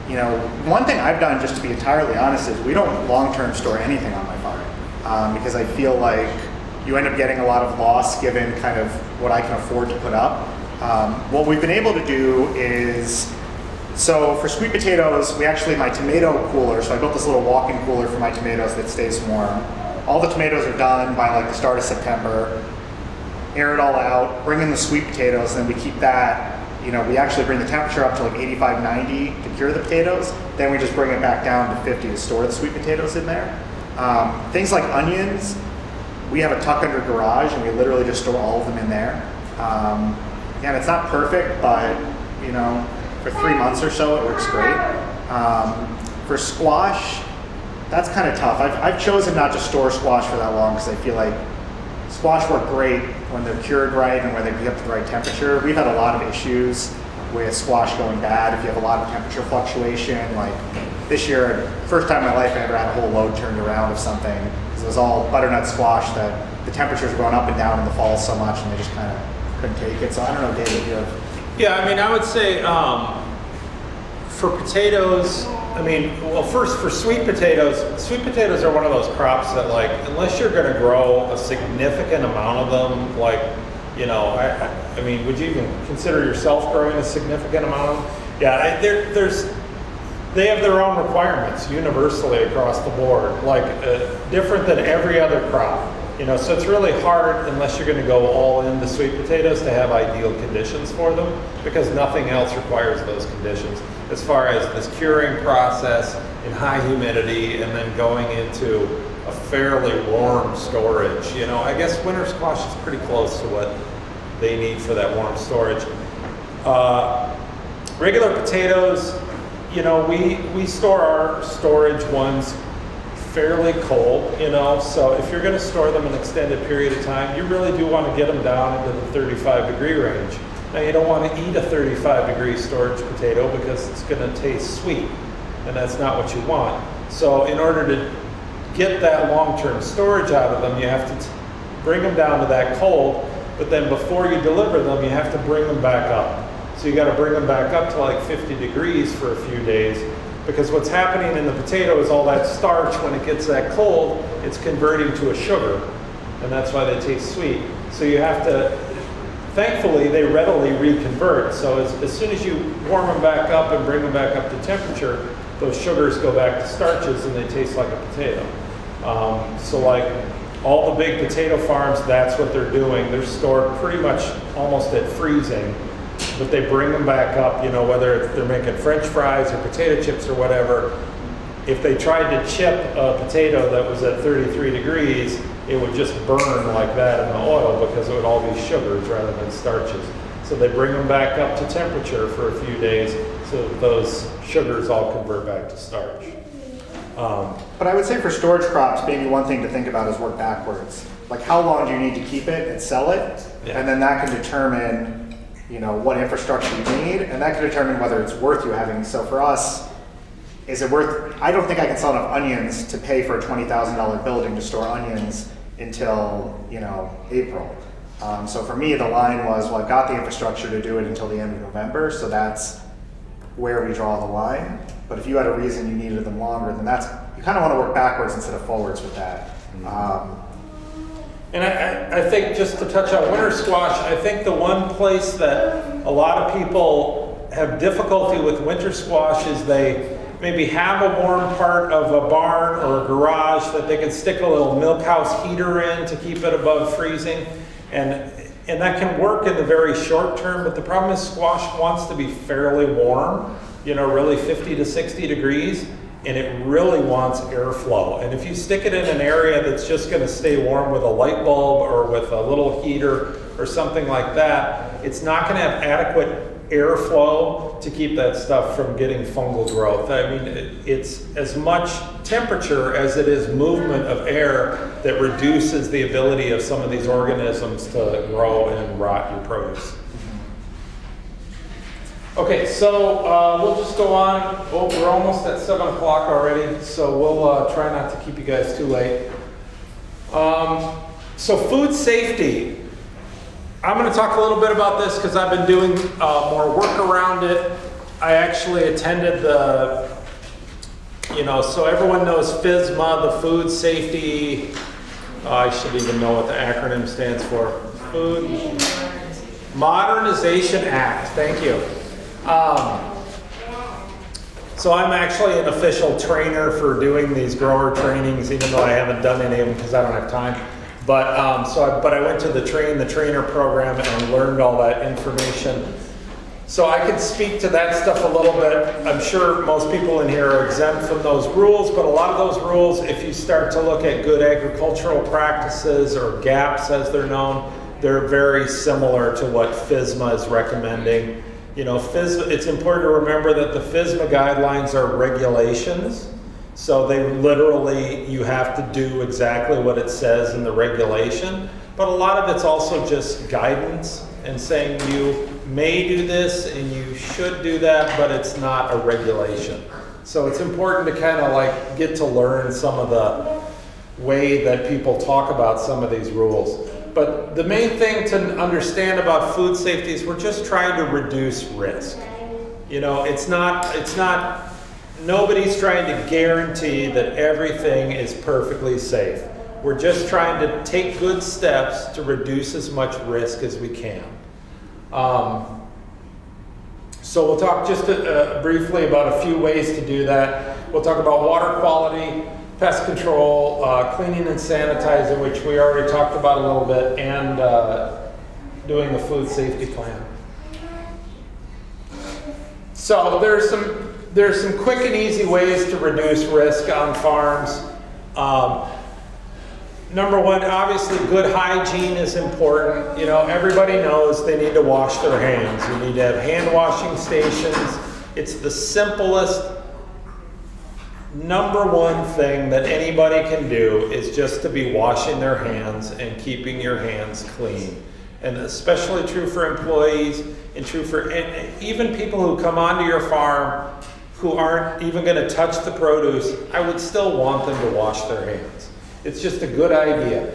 You know, one thing I've done, just to be entirely honest, is we don't long-term store anything on my farm because I feel like you end up getting a lot of loss given kind of what I can afford to put up. What we've been able to do is, so for sweet potatoes, my tomato cooler, so I built this little walk-in cooler for my tomatoes that stays warm. All the tomatoes are done by like the start of September. Air it all out, bring in the sweet potatoes, and then we keep that, you know, we actually bring the temperature up to like 85, 90 to cure the potatoes. Then we just bring it back down to 50 to store the sweet potatoes in there. Things like onions, we have a tuck under garage and we literally just store all of them in there. Again, it's not perfect, but you know, for 3 months or so, it works great. For squash, That's kind of tough. I've chosen not to store squash for that long because I feel like squash work great when they're cured right and when they get to the right temperature. We've had a lot of issues with squash going bad if you have a lot of temperature fluctuation. Like this year, first time in my life I ever had a whole load turned around of something because it was all butternut squash that the temperatures were going up and down in the fall so much and they just kind of couldn't take it. So I don't know, David, you have... Yeah, I mean, I would say for potatoes, I mean, well, first for sweet potatoes are one of those crops that, like, unless you're going to grow a significant amount of them, like, you know, I mean, would you even consider yourself growing a significant amount of them? Yeah, they have their own requirements universally across the board, like different than every other crop. You know, so it's really hard unless you're going to go all into sweet potatoes to have ideal conditions for them because nothing else requires those conditions as far as this curing process in high humidity and then going into a fairly warm storage. You know, I guess winter squash is pretty close to what they need for that warm storage. Regular potatoes, you know, we store our storage ones fairly cold, you know, so if you're going to store them an extended period of time, you really do want to get them down into the 35-degree range. Now, you don't want to eat a 35-degree storage potato because it's going to taste sweet, and that's not what you want. So in order to get that long-term storage out of them, you have to bring them down to that cold, but then before you deliver them, you have to bring them back up. So you got to bring them back up to like 50 degrees for a few days, because what's happening in the potato is all that starch, when it gets that cold, it's converting to a sugar, and that's why they taste sweet. So you have to, thankfully, they readily reconvert. So as soon as you warm them back up and bring them back up to temperature, those sugars go back to starches and they taste like a potato. So like all the big potato farms, that's what they're doing. They're stored pretty much almost at freezing, but they bring them back up, you know, whether they're making French fries or potato chips or whatever. If they tried to chip a potato that was at 33 degrees, it would just burn like that in the oil because it would all be sugars rather than starches. So they bring them back up to temperature for a few days so that those sugars all convert back to starch. But I would say for storage crops, maybe one thing to think about is work backwards. Like how long do you need to keep it and sell it? Yeah. And then that can determine, you know, what infrastructure you need, and that can determine whether it's worth you having. So for us, is it worth, I don't think I can sell enough onions to pay for a $20,000 building to store onions until, you know, April. So for me, the line was, well, I've got the infrastructure to do it until the end of November, so that's where we draw the line. But if you had a reason you needed them longer, then that's, you kind of want to work backwards instead of forwards with that. And I think just to touch on winter squash, I think the one place that a lot of people have difficulty with winter squash is they maybe have a warm part of a barn or a garage that they can stick a little milk house heater in to keep it above freezing. And that can work in the very short term, but the problem is squash wants to be fairly warm, you know, really 50 to 60 degrees. And it really wants airflow. And if you stick it in an area that's just going to stay warm with a light bulb or with a little heater or something like that, it's not going to have adequate airflow to keep that stuff from getting fungal growth. I mean, it's as much temperature as it is movement of air that reduces the ability of some of these organisms to grow and rot your produce. Okay, so we'll just go on. Oh, we're almost at 7 o'clock already, so we'll try not to keep you guys too late. So food safety. I'm going to talk a little bit about this because I've been doing more work around it. I actually attended the, you know, so everyone knows FSMA, the Food Safety, I should even know what the acronym stands for. Food Modernization Act, thank you. So I'm actually an official trainer for doing these grower trainings, even though I haven't done any of them because I don't have time. But I went to the trainer program and learned all that information. So I can speak to that stuff a little bit. I'm sure most people in here are exempt from those rules, but a lot of those rules, if you start to look at good agricultural practices or GAPs as they're known, they're very similar to what FSMA is recommending. You know, FSMA, it's important to remember that the FSMA guidelines are regulations. So they literally, you have to do exactly what it says in the regulation. But a lot of it's also just guidance and saying you may do this and you should do that, but it's not a regulation. So it's important to kind of like get to learn some of the way that people talk about some of these rules. But the main thing to understand about food safety is we're just trying to reduce risk. You know, it's not, nobody's trying to guarantee that everything is perfectly safe. We're just trying to take good steps to reduce as much risk as we can. So we'll talk just briefly about a few ways to do that. We'll talk about water quality, pest control, cleaning and sanitizing, which we already talked about a little bit, and doing the food safety plan. So there's some quick and easy ways to reduce risk on farms. Number one, obviously good hygiene is important. You know, everybody knows they need to wash their hands. You need to have hand washing stations. It's the simplest, number one thing that anybody can do is just to be washing their hands and keeping your hands clean. And especially true for employees and true for even people who come onto your farm who aren't even going to touch the produce. I would still want them to wash their hands. It's just a good idea.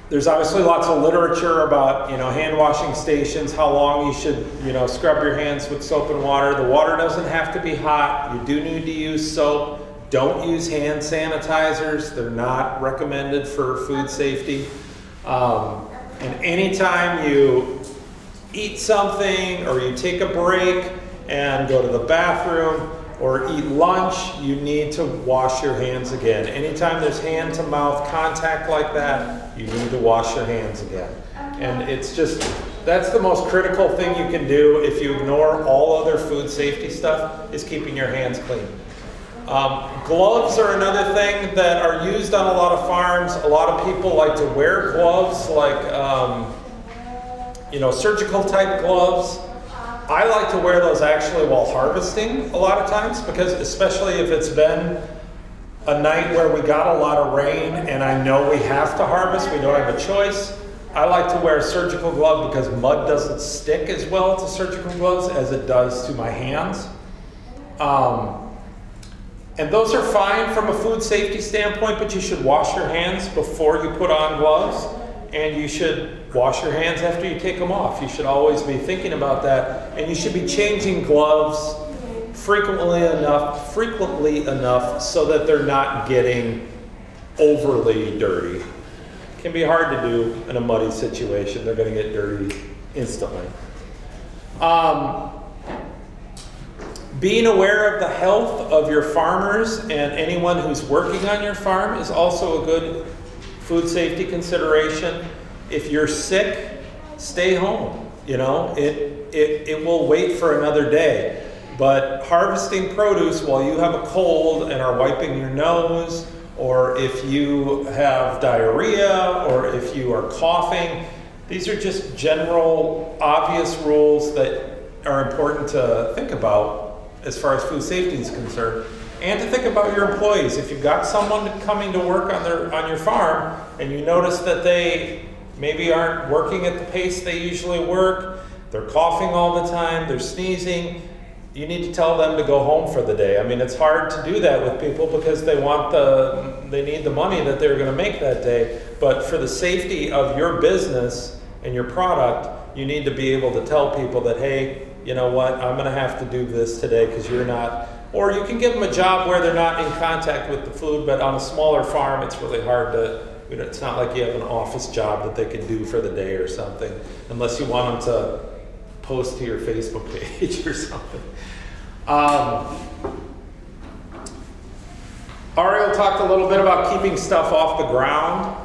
There's obviously lots of literature about, you know, hand washing stations, how long you should, you know, scrub your hands with soap and water. The water doesn't have to be hot. You do need to use soap. Don't use hand sanitizers. They're not recommended for food safety. And anytime you eat something or you take a break and go to the bathroom or eat lunch, you need to wash your hands again. Anytime there's hand to mouth contact like that, you need to wash your hands again. And it's just, that's the most critical thing you can do if you ignore all other food safety stuff, is keeping your hands clean. Gloves are another thing that are used on a lot of farms. A lot of people like to wear gloves, like you know, surgical type gloves. I like to wear those actually while harvesting a lot of times, because especially if it's been a night where we got a lot of rain and I know we have to harvest, we don't have a choice. I like to wear a surgical glove because mud doesn't stick as well to surgical gloves as it does to my hands. And those are fine from a food safety standpoint, but you should wash your hands before you put on gloves, and you should wash your hands after you take them off. You should always be thinking about that, and you should be changing gloves frequently enough so that they're not getting overly dirty. It can be hard to do in a muddy situation. They're going to get dirty instantly. Being aware of the health of your farmers and anyone who's working on your farm is also a good food safety consideration. If you're sick, stay home. You know, it will wait for another day. But harvesting produce while you have a cold and are wiping your nose, or if you have diarrhea, or if you are coughing, these are just general, obvious rules that are important to think about as far as food safety is concerned, and to think about your employees. If you've got someone coming to work on your farm and you notice that they maybe aren't working at the pace they usually work, they're coughing all the time, they're sneezing, you need to tell them to go home for the day. I mean, it's hard to do that with people because they need the money that they're going to make that day. But for the safety of your business and your product, you need to be able to tell people that, hey, you know what, I'm going to have to do this today because you're not. Or you can give them a job where they're not in contact with the food, but on a smaller farm, it's really hard to, you know, it's not like you have an office job that they can do for the day or something, unless you want them to post to your Facebook page or something. Ariel talked a little bit about keeping stuff off the ground.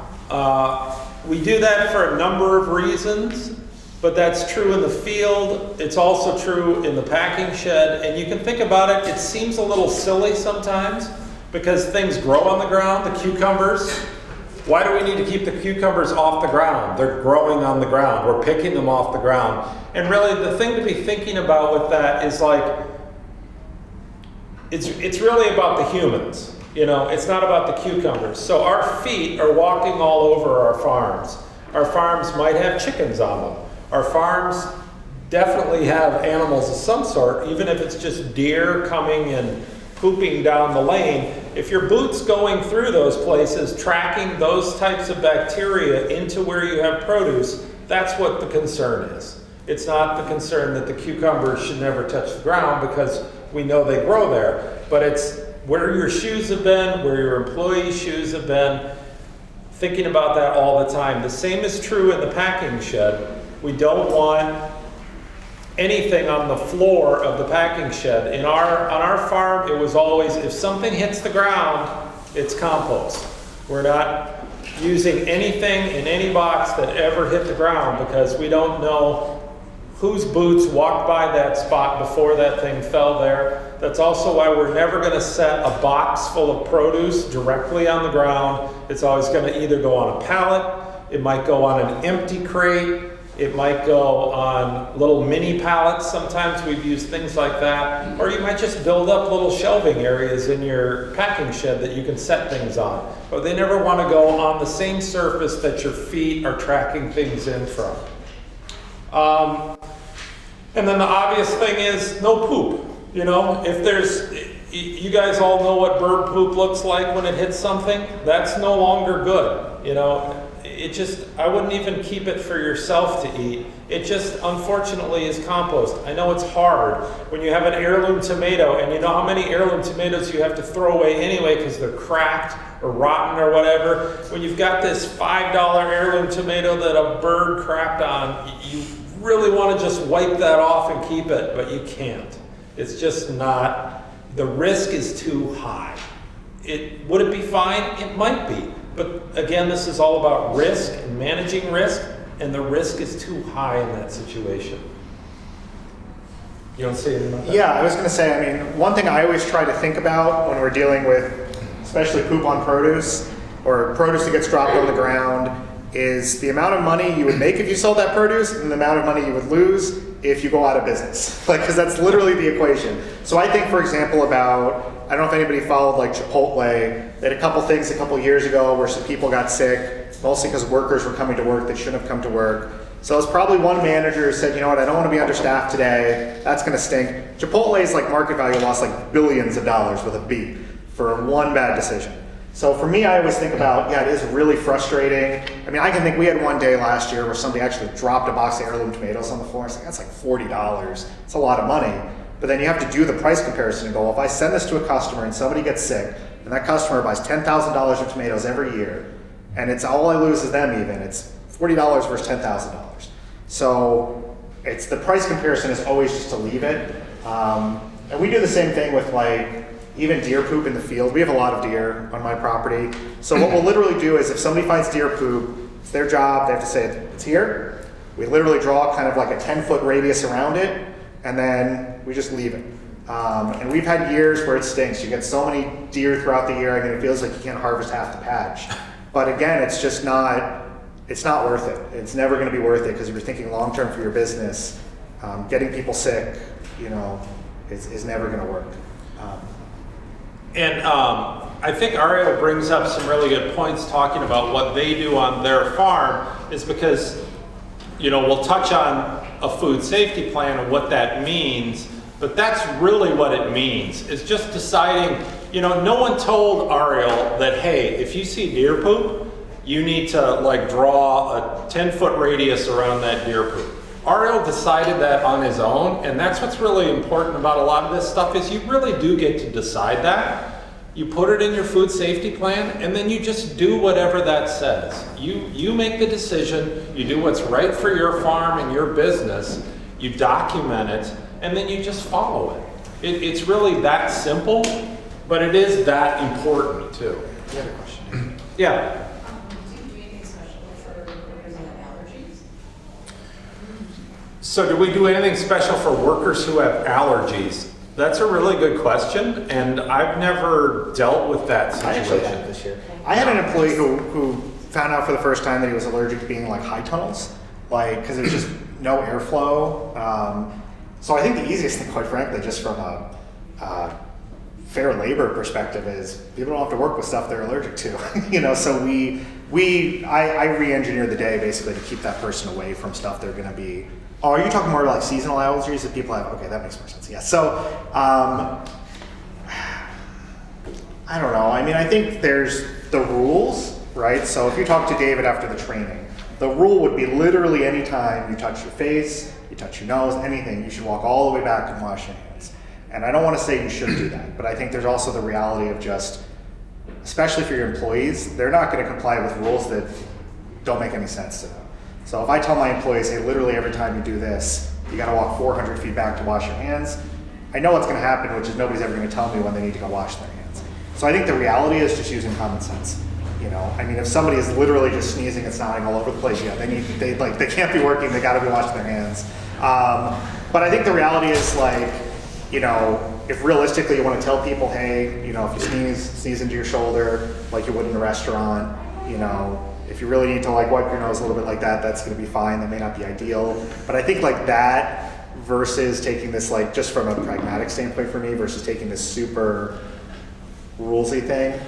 We do that for a number of reasons, but that's true in the field. It's also true in the packing shed. And you can think about it, it seems a little silly sometimes because things grow on the ground, the cucumbers. Why do we need to keep the cucumbers off the ground? They're growing on the ground. We're picking them off the ground. And really the thing to be thinking about with that is like, it's really about the humans. You know, it's not about the cucumbers. So our feet are walking all over our farms. Our farms might have chickens on them. Our farms definitely have animals of some sort, even if it's just deer coming and pooping down the lane. If your boot's going through those places, tracking those types of bacteria into where you have produce, that's what the concern is. It's not the concern that the cucumbers should never touch the ground, because we know they grow there, but it's where your shoes have been, where your employees' shoes have been, thinking about that all the time. The same is true in the packing shed. We don't want anything on the floor of the packing shed. On our farm, it was always, if something hits the ground, it's compost. We're not using anything in any box that ever hit the ground, because we don't know whose boots walked by that spot before that thing fell there. That's also why we're never going to set a box full of produce directly on the ground. It's always going to either go on a pallet, it might go on an empty crate, it might go on little mini pallets. Sometimes we've used things like that. Or you might just build up little shelving areas in your packing shed that you can set things on. But they never want to go on the same surface that your feet are tracking things in from. And then the obvious thing is no poop. You know, if there's, you guys all know what bird poop looks like when it hits something. That's no longer good. You know, it just, I wouldn't even keep it for yourself to eat. It just, unfortunately, is compost. I know it's hard when you have an heirloom tomato, and you know how many heirloom tomatoes you have to throw away anyway because they're cracked or rotten or whatever. When you've got this $5 heirloom tomato that a bird crapped on, you really want to just wipe that off and keep it, but you can't. It's just not, the risk is too high. Would it be fine? It might be. But again, this is all about risk and managing risk, and the risk is too high in that situation. You don't say anything about that? Yeah, I was going to say, I mean, one thing I always try to think about when we're dealing with, especially poop on produce, or produce that gets dropped on the ground, is the amount of money you would make if you sold that produce and the amount of money you would lose if you go out of business. Like, because that's literally the equation. So I think, for example, about, I don't know if anybody followed like Chipotle. They had a couple things a couple years ago where some people got sick, mostly because workers were coming to work that shouldn't have come to work. So it was probably one manager who said, you know what, I don't want to be understaffed today. That's going to stink. Chipotle's like market value lost like billions of dollars with a B for one bad decision. So for me, I always think about, yeah, it is really frustrating. I mean, I can think we had one day last year where somebody actually dropped a box of heirloom tomatoes on the floor. It's like, that's like $40. It's a lot of money. But then you have to do the price comparison and go, well, if I send this to a customer and somebody gets sick, and that customer buys $10,000 of tomatoes every year, and it's all I lose is them even, it's $40 versus $10,000. So it's the price comparison is always just to leave it. And we do the same thing with like, even deer poop in the field. We have a lot of deer on my property. So what we'll literally do is if somebody finds deer poop, it's their job, they have to say it's here. We literally draw kind of like a 10-foot radius around it, and then we just leave it. And we've had years where it stinks. You get so many deer throughout the year, I mean, it feels like you can't harvest half the patch. But again, it's just not, it's not worth it. It's never gonna be worth it, because if you're thinking long-term for your business, getting people sick, you know, is never gonna work. And I think Ariel brings up some really good points talking about what they do on their farm, is because, you know, we'll touch on a food safety plan and what that means, but that's really what it means, is just deciding, you know, no one told Ariel that, hey, if you see deer poop, you need to like draw a 10-foot radius around that deer poop. Ariel decided that on his own, and that's what's really important about a lot of this stuff, is you really do get to decide that. You put it in your food safety plan, and then you just do whatever that says. You make the decision, you do what's right for your farm and your business, you document it, and then you just follow it. It's really that simple, but it is that important too. You have a question? Yeah. So do we do anything special for workers who have allergies? That's a really good question, and I've never dealt with that situation. I actually had it this year. I had an employee who found out for the first time that he was allergic to being in like high tunnels, like, because there's just no airflow. So I think the easiest thing, quite frankly, just from a fair labor perspective is people don't have to work with stuff they're allergic to, so I re-engineer the day basically to keep that person away from stuff they're going to be. Oh, are you talking more like seasonal allergies that people have? Okay, that makes more sense. Yeah. So, I don't know. I mean, I think there's the rules, right? So if you talk to David after the training, the rule would be literally anytime you touch your face, you touch your nose, anything, you should walk all the way back and wash your hands. And I don't want to say you shouldn't do that, but I think there's also the reality of just, especially for your employees, they're not going to comply with rules that don't make any sense to them. So if I tell my employees, hey, literally every time you do this, you got to walk 400 feet back to wash your hands, I know what's going to happen, which is nobody's ever going to tell me when they need to go wash their hands. So I think the reality is just using common sense. I mean, if somebody is literally just sneezing and snotting all over the place, yeah, they can't be working, they got to be washing their hands. But I think the reality is if realistically you want to tell people, hey, if you sneeze into your shoulder like you would in a restaurant, if you really need to wipe your nose a little bit like that, that's going to be fine. That may not be ideal. But I think that versus taking this just from a pragmatic standpoint for me versus taking this super rulesy thing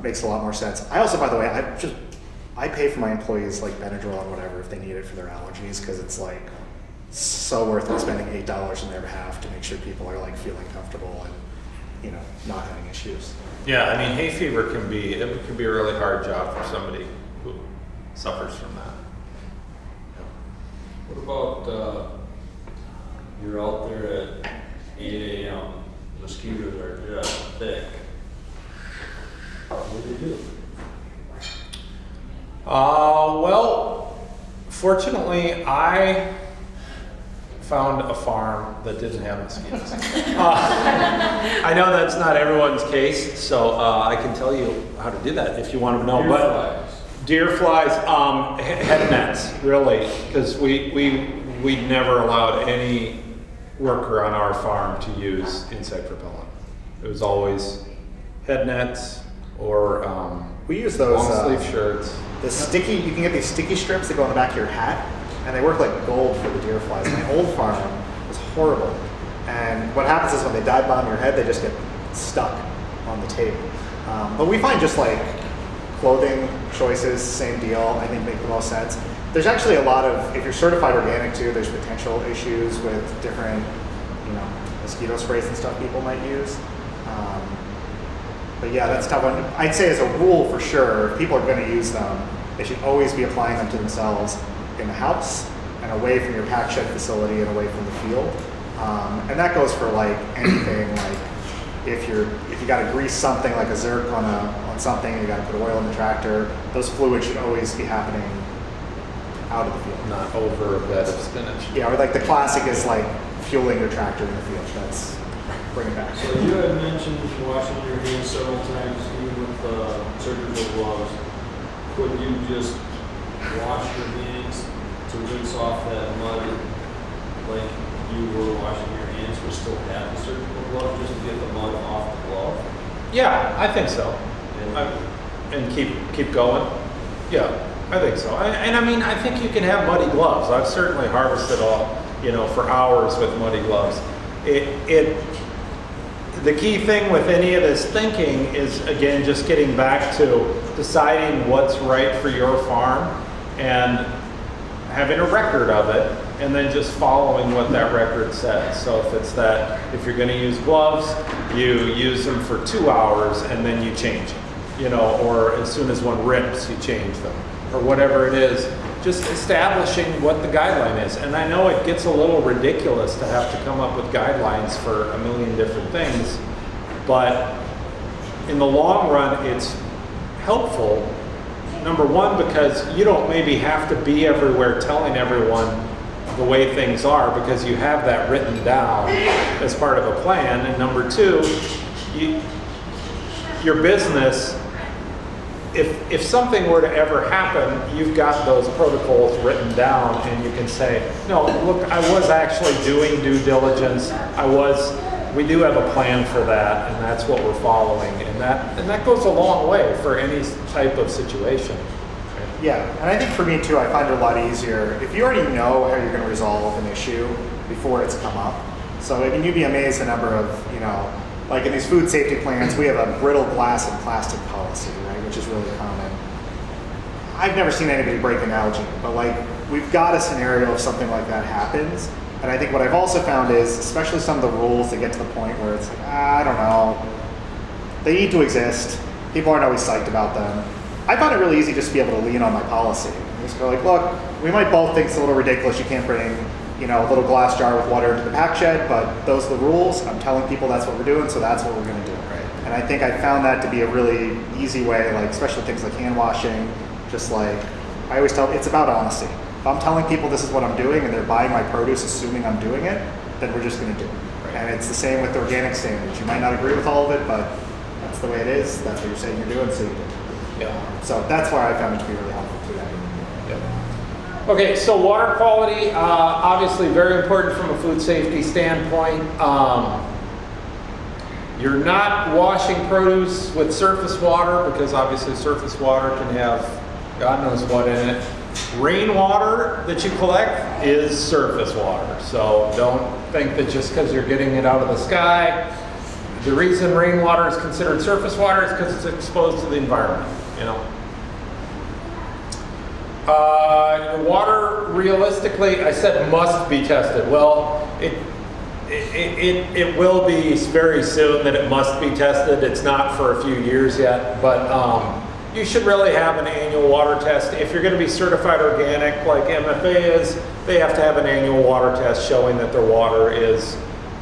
makes a lot more sense. I also, by the way, I pay for my employees Benadryl and whatever if they need it for their allergies because it's so worth it spending $8 on their behalf to make sure people are feeling comfortable and not having issues. Yeah, I mean, hay fever can be a really hard job for somebody who suffers from that. What about you're out there at 8 a.m. Mosquitoes are just thick. What do you do? Well, fortunately, I found a farm that didn't have mosquitoes. I know that's not everyone's case, so I can tell you how to do that if you want to know. Deer flies, head nets, really, because we never allowed any worker on our farm to use insect repellent. It was always head nets or we use those long sleeve shirts. You can get these sticky strips that go on the back of your hat. And they work like gold for the deer flies. My old farm was horrible. And what happens is when they dive bomb your head, they just get stuck on the tape. But we find just clothing choices, same deal, I think make the most sense. There's actually a lot of, if you're certified organic too, there's potential issues with different, mosquito sprays and stuff people might use. But yeah, that's tough. I'd say as a rule for sure, if people are going to use them, they should always be applying them to themselves in the house and away from your pack shed facility and away from the field. And that goes for anything, if you got to grease something like a Zerk on something, you got to put oil in the tractor, those fluids should always be happening out of the field. Not over a bed of spinach. Yeah, or the classic is fueling your tractor in the field. That's bring it back. So you had mentioned washing your hands several times, even with surgical gloves. Could you just wash your hands to rinse off that mud like you were washing your hands but still have the surgical glove just to get the mud off the glove? Yeah, I think so. And keep going. Yeah, I think so. And I mean, I think you can have muddy gloves. I've certainly harvested for hours with muddy gloves. The key thing with any of this thinking is, again, just getting back to deciding what's right for your farm and having a record of it, and then just following what that record says. So if you're going to use gloves, you use them for 2 hours and then you change them, or as soon as one rips, you change them, or whatever it is. Just establishing what the guideline is. And I know it gets a little ridiculous to have to come up with guidelines for a million different things, but in the long run, it's helpful. Number one, because you don't maybe have to be everywhere telling everyone the way things are because you have that written down as part of a plan. And number two, your business, if something were to ever happen, you've got those protocols written down and you can say, no, look, I was actually doing due diligence. We do have a plan for that, and that's what we're following. And that goes a long way for any type of situation. Yeah, and I think for me too, I find it a lot easier if you already know how you're going to resolve an issue before it's come up. So I mean, you'd be amazed the number of like in these food safety plans, we have a brittle glass and plastic policy, right, which is really common. I've never seen anybody break an algae, but like we've got a scenario if something like that happens. And I think what I've also found is, especially some of the rules that get to the point where it's like, I don't know, they need to exist. People aren't always psyched about them. I found it really easy just to be able to lean on my policy. Just go like, look, we might both think it's a little ridiculous. You can't bring, you know, a little glass jar with water into the pack shed, but those are the rules. I'm telling people that's what we're doing, so that's what we're going to do. Right? And I think I found that to be a really easy way, like especially things like hand washing. Just like I always tell, it's about honesty. If I'm telling people this is what I'm doing and they're buying my produce assuming I'm doing it, then we're just going to do it. Right? And it's the same with organic standards. You might not agree with all of it, but that's the way it is. That's what you're saying you're doing, so you do it. Yeah. So that's why I found it to be really helpful today. Okay, so water quality, obviously very important from a food safety standpoint. You're not washing produce with surface water because obviously surface water can have God knows what in it. Rainwater that you collect is surface water. So don't think that just because you're getting it out of the sky, the reason rainwater is considered surface water is because it's exposed to the environment, you know. Water, realistically, I said must be tested. Well, it will be very soon that it must be tested. It's not for a few years yet, but you should really have an annual water test. If you're going to be certified organic like MFA is, they have to have an annual water test showing that their water is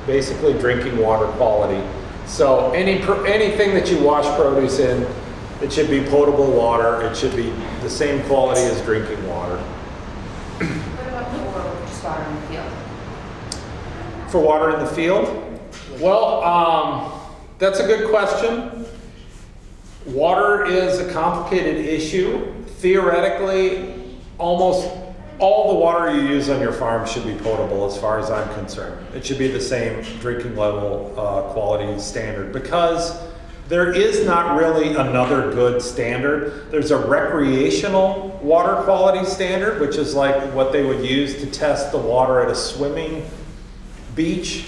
basically drinking water quality. So anything that you wash produce in, it should be potable water. It should be the same quality as drinking water. What about for just water in the field? For water in the field? Well, that's a good question. Water is a complicated issue. Theoretically, almost all the water you use on your farm should be potable as far as I'm concerned. It should be the same drinking level quality standard because there is not really another good standard. There's a recreational water quality standard, which is like what they would use to test the water at a swimming beach.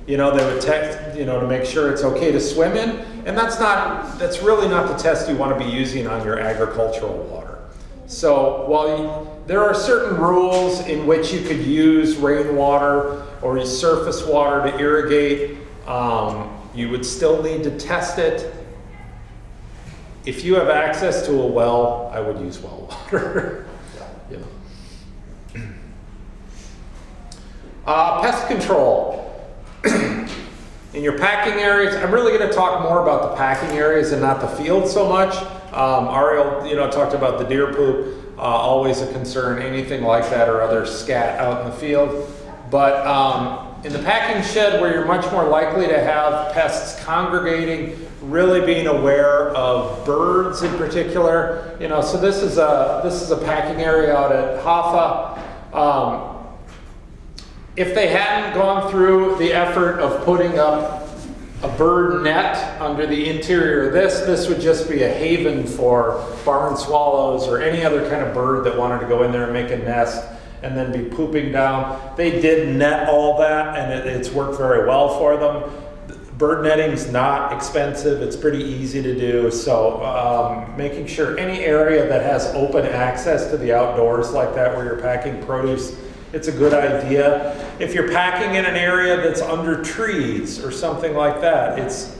You know, they would test, you know, to make sure it's okay to swim in. And that's really not the test you want to be using on your agricultural water. So while there are certain rules in which you could use rainwater or use surface water to irrigate, you would still need to test it. If you have access to a well, I would use well water. Yeah. Pest control. In your packing areas, I'm really going to talk more about the packing areas and not the field so much. Ariel, you know, talked about the deer poop, always a concern, anything like that or other scat out in the field. But in the packing shed where you're much more likely to have pests congregating, really being aware of birds in particular. You know, so this is a packing area out at Hoffa. If they hadn't gone through the effort of putting up a bird net under the interior of this would just be a haven for barn swallows or any other kind of bird that wanted to go in there and make a nest and then be pooping down. They did net all that and it's worked very well for them. Bird netting's not expensive, it's pretty easy to do, so making sure any area that has open access to the outdoors like that where you're packing produce, it's a good idea. If you're packing in an area that's under trees or something like that, it's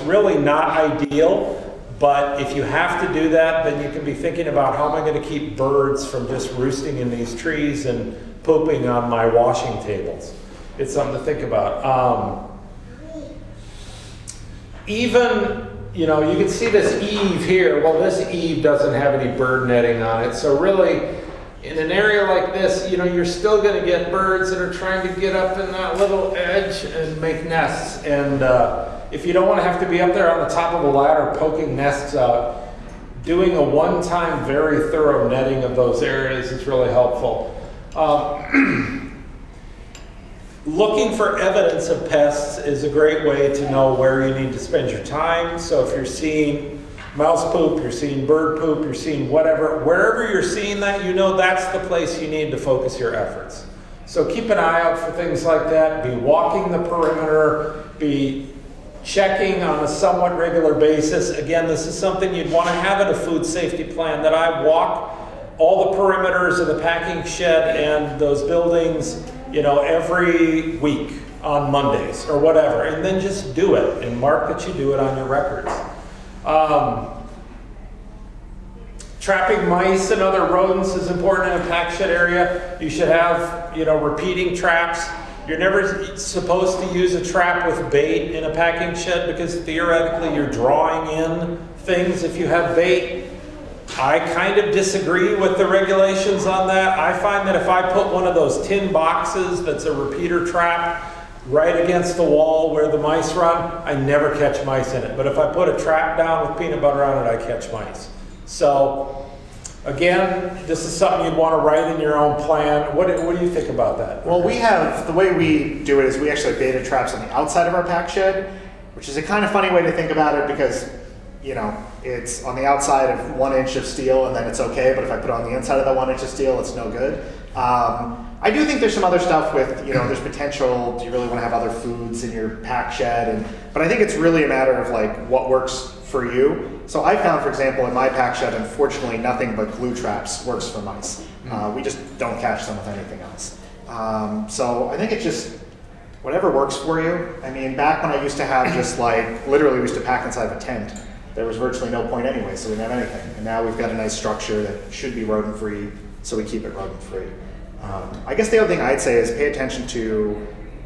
really not ideal, but if you have to do that, then you can be thinking about how am I going to keep birds from just roosting in these trees and pooping on my washing tables. It's something to think about. Even, you know, you can see this eave here. Well, this eave doesn't have any bird netting on it, so really, in an area like this, you know, you're still going to get birds that are trying to get up in that little edge and make nests. And if you don't want to have to be up there on the top of a ladder poking nests out, doing a one-time very thorough netting of those areas is really helpful. Looking for evidence of pests is a great way to know where you need to spend your time. So if you're seeing mouse poop, you're seeing bird poop, you're seeing whatever, wherever you're seeing that, you know that's the place you need to focus your efforts. So keep an eye out for things like that. Be walking the perimeter, be checking on a somewhat regular basis. Again, this is something you'd want to have in a food safety plan, that I walk all the perimeters of the packing shed and those buildings, you know, every week on Mondays or whatever, and then just do it and mark that you do it on your records. Trapping mice and other rodents is important in a pack shed area. You should have, you know, repeating traps. You're never supposed to use a trap with bait in a packing shed because theoretically you're drawing in things if you have bait. I kind of disagree with the regulations on that. I find that if I put one of those tin boxes that's a repeater trap right against the wall where the mice run, I never catch mice in it. But if I put a trap down with peanut butter on it, I catch mice. So again, this is something you'd want to write in your own plan. What do you think about that? Well, we have, the way we do it is we actually have baited traps on the outside of our pack shed, which is a kind of funny way to think about it because, you know, it's on the outside of 1 inch of steel and then it's okay, but if I put it on the inside of that 1 inch of steel, it's no good. I do think there's some other stuff with, you know, there's potential, do you really want to have other foods in your pack shed? But I think it's really a matter of like what works for you. So I found, for example, in my pack shed, unfortunately, nothing but glue traps works for mice. We just don't catch them with anything else. So I think it's just whatever works for you. I mean, back when I used to have just like, literally we used to pack inside of a tent, there was virtually no point anyway, so we didn't have anything. And now we've got a nice structure that should be rodent-free, so we keep it rodent-free. I guess the other thing I'd say is pay attention to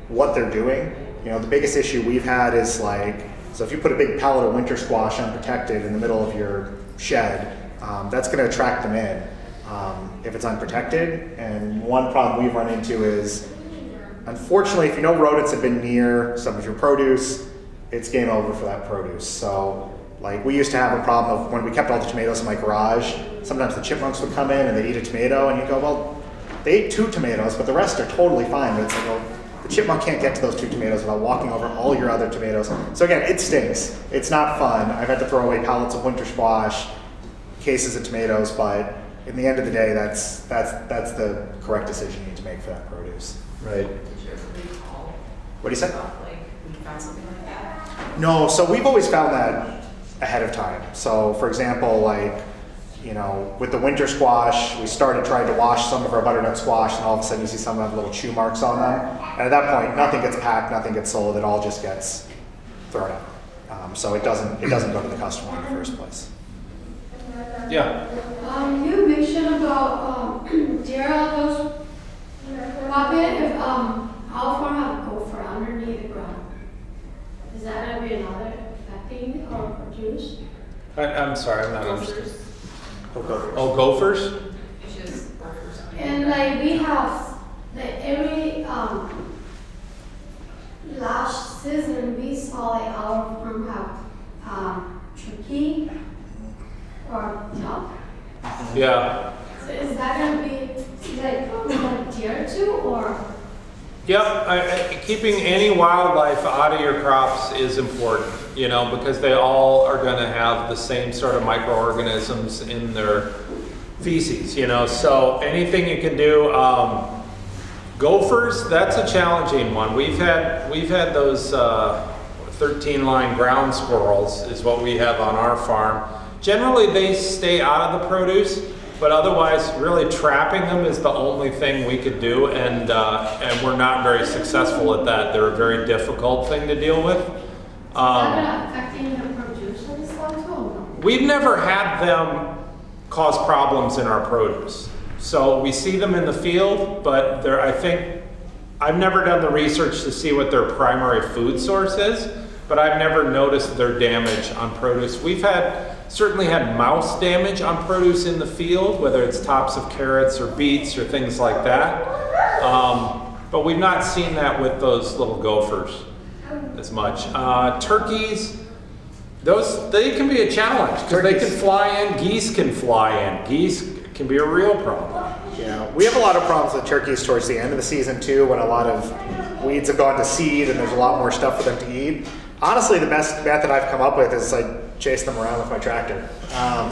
what they're doing. You know, the biggest issue we've had is like, so if you put a big pallet of winter squash unprotected in the middle of your shed, that's going to attract them in if it's unprotected. And one problem we've run into is, unfortunately, if you know rodents have been near some of your produce, it's game over for that produce. So like we used to have a problem of when we kept all the tomatoes in my garage, sometimes the chipmunks would come in and they'd eat a tomato and you go, well, they ate 2 tomatoes, but the rest are totally fine. But it's like, well, the chipmunk can't get to those 2 tomatoes without walking over all your other tomatoes. So again, it stinks. It's not fun. I've had to throw away pallets of winter squash, cases of tomatoes, but in the end of the day, that's the correct decision you need to make for that produce. Right. Did you ever recall? What do you say? Like, when you found something like that? No, so we've always found that ahead of time. So for example, like, you know, with the winter squash, we started trying to wash some of our butternut squash and all of a sudden you see some have little chew marks on them. And at that point, nothing gets packed, nothing gets sold, it all just gets thrown out. So it doesn't go to the customer in the first place. Yeah. You mentioned about there are those puppet if how far have gopher underneath the ground. Is that gonna be another affecting or produce? I'm sorry, I'm not understanding. Gophers. Oh, gophers? It's just gophers. And like we have like every last season we saw like our farm have turkey or duck. Yeah. So is that gonna be like deer too or? Yep, keeping any wildlife out of your crops is important, you know, because they all are going to have the same sort of microorganisms in their feces, you know, so anything you can do. Gophers, that's a challenging one. We've had those 13-line ground squirrels is what we have on our farm. Generally, they stay out of the produce. But otherwise, really trapping them is the only thing we could do, and we're not very successful at that. They're a very difficult thing to deal with. Is that affecting the produce of the stuff too? We've never had them cause problems in our produce. So we see them in the field, but I think, I've never done the research to see what their primary food source is, but I've never noticed their damage on produce. We've certainly had mouse damage on produce in the field, whether it's tops of carrots or beets or things like that. But we've not seen that with those little gophers as much. Turkeys, they can be a challenge because they can fly in, geese can fly in. Geese can be a real problem. Yeah, we have a lot of problems with turkeys towards the end of the season too, when a lot of weeds have gone to seed and there's a lot more stuff for them to eat. Honestly, the best method I've come up with is I chase them around with my tractor.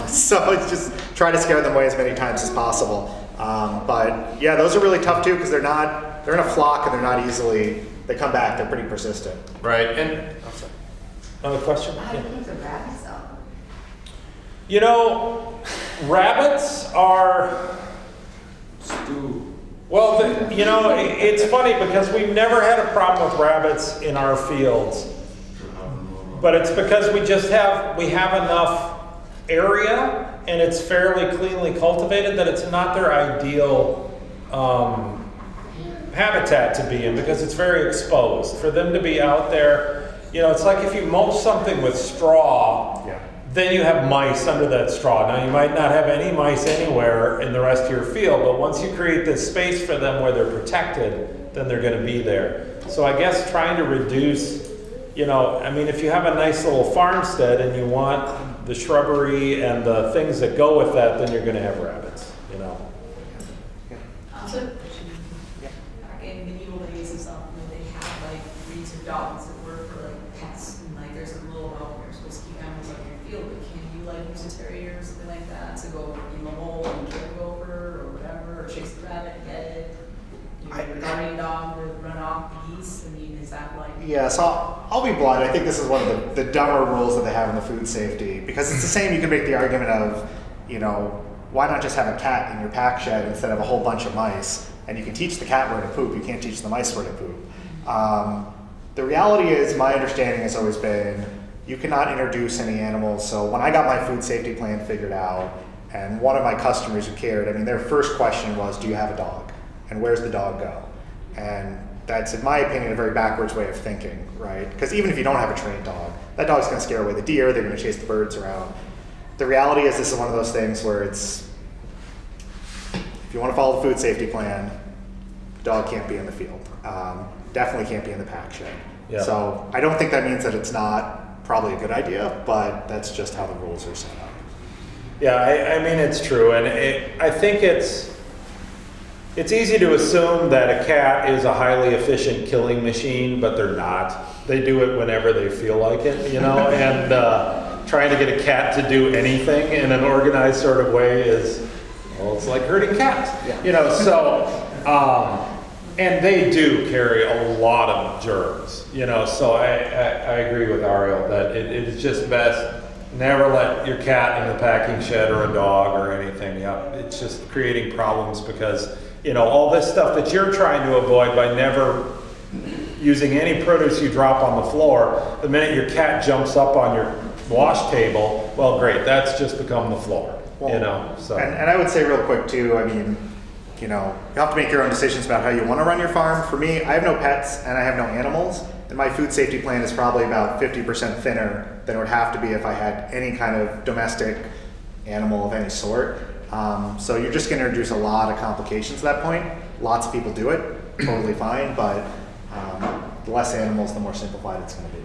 So it's just try to scare them away as many times as possible. But yeah, those are really tough too because they're in a flock and they come back, they're pretty persistent. Right, and Another question? How do you keep the rabbits out? You know, rabbits are, well, you know, it's funny because we've never had a problem with rabbits in our fields. But it's because we have enough area and it's fairly cleanly cultivated that it's not their ideal habitat to be in because it's very exposed. For them to be out there, you know, it's like if you mulch something with straw, then you have mice under that straw. Now you might not have any mice anywhere in the rest of your field, but once you create this space for them where they're protected, then they're gonna be there. So I guess trying to reduce, you know, I mean, if you have a nice little farmstead and you want the shrubbery and the things that go with that, then you're gonna have rabbits, you know. So, back in medieval days and stuff, you know, they have like breeds of dogs that work for like pets, and like there's a rule about you're supposed to keep animals out in your field, but can you like use a terrier or something like that to go in the hole and kill the gopher or whatever, or chase the rabbit and get it? You know, a guardian dog to run off the geese. I mean, is that like? Yeah, so I'll be blunt. I think this is one of the dumber rules that they have in the food safety, because it's the same. You can make the argument of, you know, why not just have a cat in your pack shed instead of a whole bunch of mice? And you can teach the cat where to poop. You can't teach the mice where to poop. The reality is, my understanding has always been, you cannot introduce any animals. So when I got my food safety plan figured out, and one of my customers who cared, I mean, their first question was, do you have a dog? And where's the dog go? And that's, in my opinion, a very backwards way of thinking, right? Because even if you don't have a trained dog, that dog's gonna scare away the deer, they're gonna chase the birds around. The reality is, this is one of those things where it's, if you wanna follow the food safety plan, the dog can't be in the field. Definitely can't be in the pack shed. Yeah. So I don't think that means that it's not probably a good idea, but that's just how the rules are set up. Yeah, I mean, it's true, and I think it's easy to assume that a cat is a highly efficient killing machine, but they're not. They do it whenever they feel like it, you know, and trying to get a cat to do anything in an organized sort of way is, well, it's like herding cats, you know, so, and they do carry a lot of germs, you know, so I agree with Ariel that it is just best never let your cat in the packing shed or a dog or anything. Yeah, it's just creating problems because, you know, all this stuff that you're trying to avoid by never using any produce you drop on the floor, the minute your cat jumps up on your wash table, well, great, that's just become the floor, well, you know, so. And I would say real quick too, I mean, you know, you have to make your own decisions about how you want to run your farm. For me, I have no pets and I have no animals, and my food safety plan is probably about 50% thinner than it would have to be if I had any kind of domestic animal of any sort. So you're just going to introduce a lot of complications at that point. Lots of people do it, totally fine, but the less animals, the more simplified it's going to be.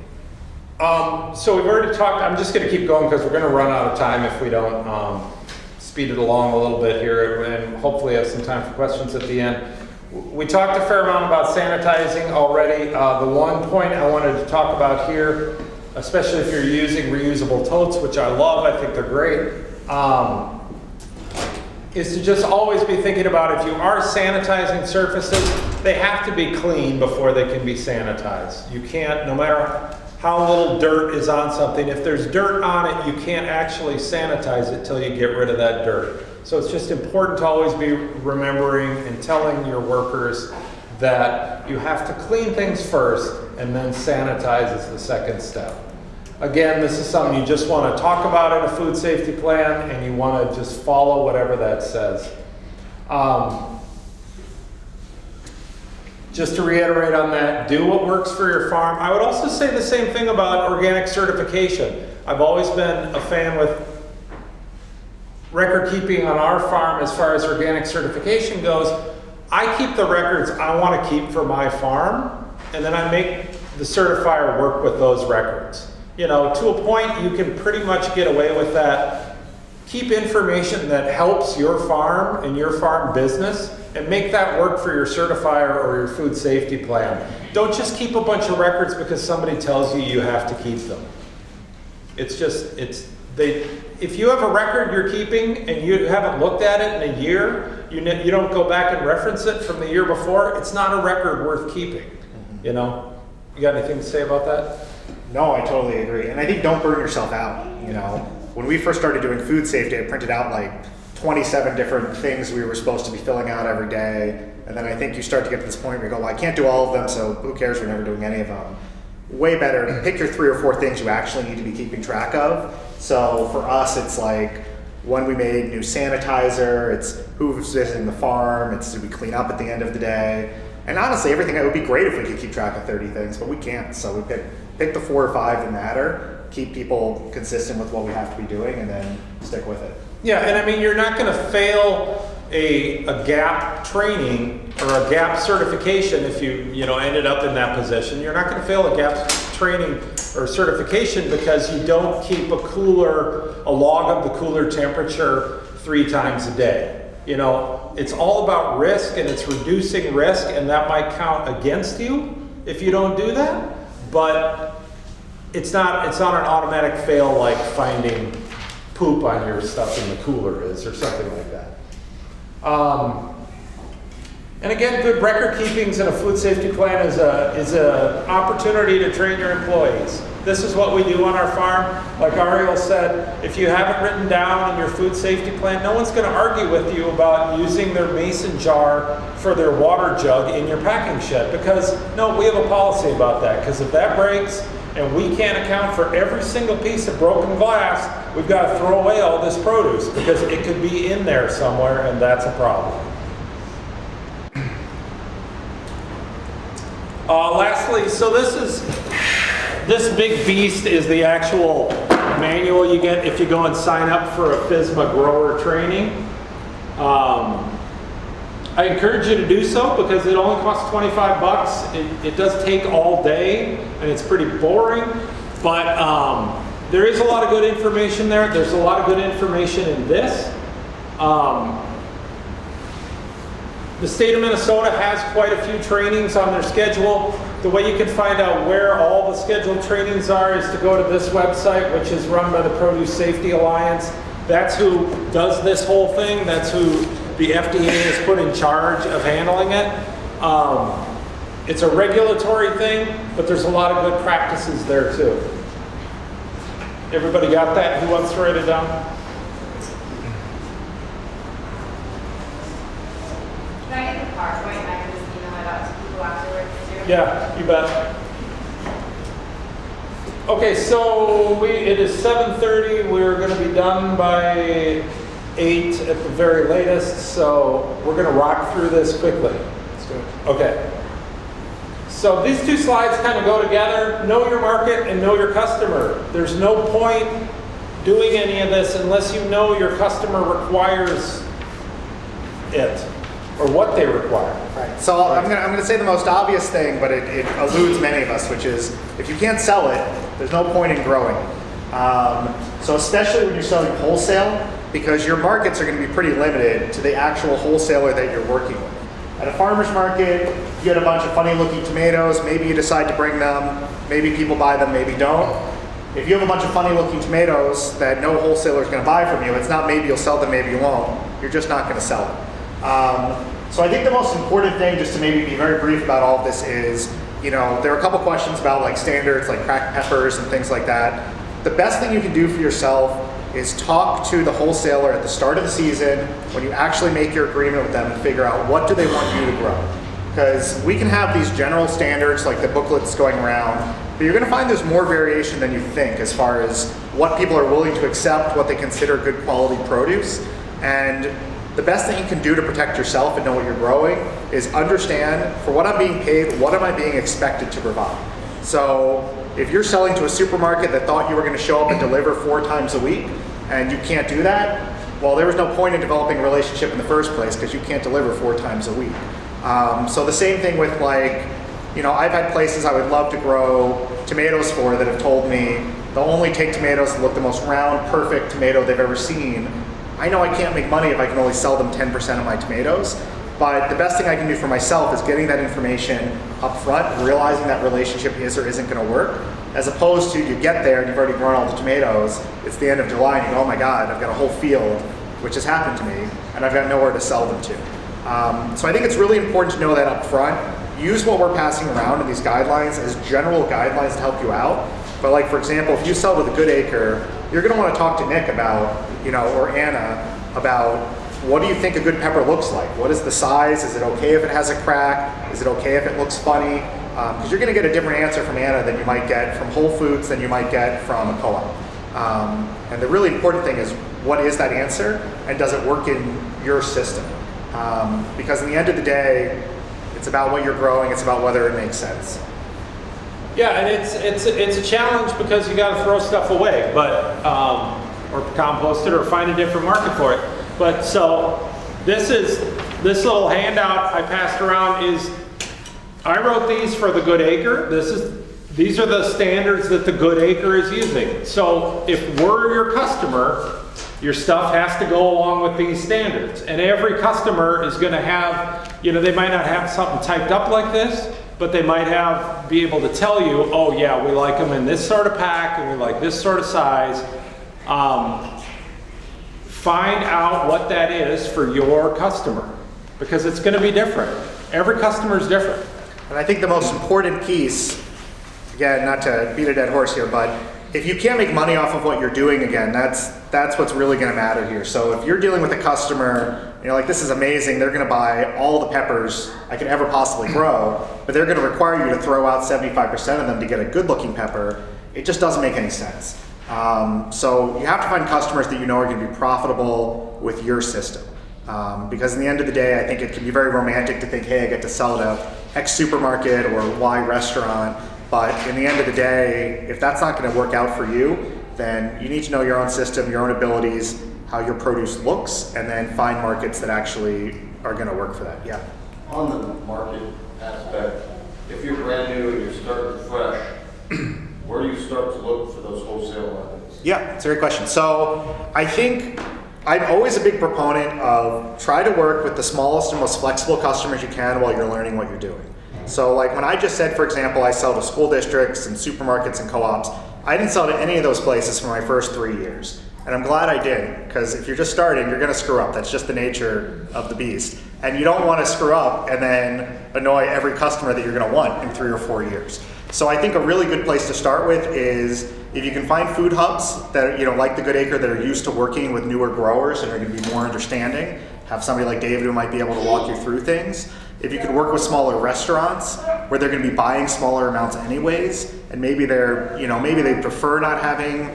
So we've already talked, I'm just going to keep going because we're going to run out of time if we don't speed it along a little bit here, and hopefully have some time for questions at the end. We talked a fair amount about sanitizing already. The one point I wanted to talk about here, especially if you're using reusable totes, which I love, I think they're great, is to just always be thinking about, if you are sanitizing surfaces, they have to be clean before they can be sanitized. You can't, no matter how little dirt is on something, if there's dirt on it, you can't actually sanitize it till you get rid of that dirt. So it's just important to always be remembering and telling your workers that you have to clean things first and then sanitize is the second step. Again, this is something you just want to talk about in a food safety plan, and you want to just follow whatever that says. Just to reiterate on that, do what works for your farm. I would also say the same thing about organic certification. I've always been a fan with record keeping on our farm as far as organic certification goes. I keep the records I want to keep for my farm, and then I make the certifier work with those records. You know, to a point, you can pretty much get away with that. Keep information that helps your farm and your farm business, and make that work for your certifier or your food safety plan. Don't just keep a bunch of records because somebody tells you you have to keep them. It's just, if you have a record you're keeping and you haven't looked at it in a year, you don't go back and reference it from the year before, it's not a record worth keeping. You know? You got anything to say about that? No, I totally agree. And I think don't burn yourself out. You know, when we first started doing food safety, I printed out like 27 different things we were supposed to be filling out every day. And then I think you start to get to this point where you go, well, I can't do all of them, so who cares, we're never doing any of them. Way better to pick your 3 or 4 things you actually need to be keeping track of. So for us, it's like when we made new sanitizer, it's who's visiting the farm, it's did we clean up at the end of the day. And honestly, everything, it would be great if we could keep track of 30 things, but we can't. So we pick the 4 or 5 that matter, keep people consistent with what we have to be doing, and then stick with it. Yeah, and I mean, you're not going to fail a GAP training or a GAP certification if you ended up in that position. You're not going to fail a GAP training or certification because you don't keep a log of the cooler temperature 3 times a day. You know, it's all about risk, and it's reducing risk, and that might count against you if you don't do that, but it's not an automatic fail like finding poop on your stuff in the cooler is or something like that. And again, good record keepings and a food safety plan is an opportunity to train your employees. This is what we do on our farm. Like Ariel said, if you have it written down in your food safety plan, no one's going to argue with you about using their mason jar for their water jug in your packing shed, because no, we have a policy about that, because if that breaks and we can't account for every single piece of broken glass, we've got to throw away all this produce because it could be in there somewhere, and that's a problem. Lastly, so this big beast is the actual manual you get if you go and sign up for a FSMA grower training. I encourage you to do so because it only costs 25 bucks. It does take all day and it's pretty boring, but there is a lot of good information there. There's a lot of good information in this. The state of Minnesota has quite a few trainings on their schedule. The way you can find out where all the scheduled trainings are is to go to this website, which is run by the Produce Safety Alliance. That's who does this whole thing. That's who the FDA has put in charge of handling it. It's a regulatory thing, but there's a lot of good practices there too. Everybody got that? Who wants to write it down? Can I get the PowerPoint and I can just email it out to people afterwards too? Yeah, you bet. Okay, so it is 7:30. We're going to be done by 8 at the very latest, so we're going to rock through this quickly. Let's do it. Okay. So these 2 slides kind of go together. Know your market and know your customer. There's no point doing any of this unless you know your customer requires it or what they require. Right. So I'm gonna say the most obvious thing, but it eludes many of us, which is if you can't sell it, there's no point in growing. So especially when you're selling wholesale, because your markets are going to be pretty limited to the actual wholesaler that you're working with. At a farmer's market, you get a bunch of funny looking tomatoes, maybe you decide to bring them, maybe people buy them, maybe don't. If you have a bunch of funny looking tomatoes that no wholesaler is going to buy from you, it's not maybe you'll sell them, maybe you won't, you're just not going to sell it. So I think the most important thing, just to maybe be very brief about all of this is, there are a couple questions about like standards, like cracked peppers and things like that. The best thing you can do for yourself is talk to the wholesaler at the start of the season when you actually make your agreement with them and figure out what do they want you to grow. Because we can have these general standards like the booklets going around, but you're going to find there's more variation than you think as far as what people are willing to accept, what they consider good quality produce. And the best thing you can do to protect yourself and know what you're growing is understand, for what I'm being paid, what am I being expected to provide? So if you're selling to a supermarket that thought you were going to show up and deliver 4 times a week and you can't do that, well, there was no point in developing a relationship in the first place because you can't deliver 4 times a week. So the same thing with I've had places I would love to grow tomatoes for that have told me they'll only take tomatoes that look the most round, perfect tomato they've ever seen. I know I can't make money if I can only sell them 10% of my tomatoes, but the best thing I can do for myself is getting that information up front, realizing that relationship is or isn't going to work, as opposed to you get there and you've already grown all the tomatoes, it's the end of July and you go, oh my God, I've got a whole field, which has happened to me, and I've got nowhere to sell them to. So I think it's really important to know that up front. Use what we're passing around in these guidelines as general guidelines to help you out, But like, for example, if you sell to the Good Acre, you're gonna wanna talk to Nick about, or Anna, about what do you think a good pepper looks like? What is the size? Is it okay if it has a crack? Is it okay if it looks funny? Because you're gonna get a different answer from Anna than you might get from Whole Foods, than you might get from a co-op. And the really important thing is, what is that answer, and does it work in your system? Because in the end of the day, it's about what you're growing, it's about whether it makes sense. Yeah, and it's a challenge because you got to throw stuff away, but or compost it or find a different market for it. But so this little handout I passed around is, I wrote these for the Good Acre. These are the standards that the Good Acre is using. So if we're your customer, your stuff has to go along with these standards. And every customer is going to have, they might not have something typed up like this, but they might be able to tell you, oh yeah, we like them in this sort of pack and we like this sort of size. Find out what that is for your customer, because it's going to be different. Every customer is different. And I think the most important piece, again, not to beat a dead horse here, but if you can't make money off of what you're doing, again, that's what's really going to matter here. So if you're dealing with a customer, like, this is amazing, they're going to buy all the peppers I could ever possibly grow, but they're going to require you to throw out 75% of them to get a good looking pepper, it just doesn't make any sense. So you have to find customers that are going to be profitable with your system. Because in the end of the day, I think it can be very romantic to think, hey, I get to sell to X supermarket or Y restaurant. But in the end of the day, if that's not going to work out for you, then you need to know your own system, your own abilities, how your produce looks, and then find markets that actually are going to work for that. Yeah. On the market aspect, if you're brand new and you're starting fresh, where do you start to look for those wholesale markets? Yeah, it's a great question. So I think I'm always a big proponent of try to work with the smallest and most flexible customers you can while you're learning what you're doing. So like when I just said, for example, I sell to school districts and supermarkets and co-ops, I didn't sell to any of those places for my first 3 years. And I'm glad I didn't, because if you're just starting, you're gonna screw up. That's just the nature of the beast. And you don't wanna screw up and then annoy every customer that you're gonna want in 3 or 4 years. So I think a really good place to start with is if you can find food hubs that, like the Good Acre, that are used to working with newer growers and are gonna be more understanding, have somebody like David who might be able to walk you through things. If you could work with smaller restaurants where they're going to be buying smaller amounts anyways, and maybe maybe they prefer not having,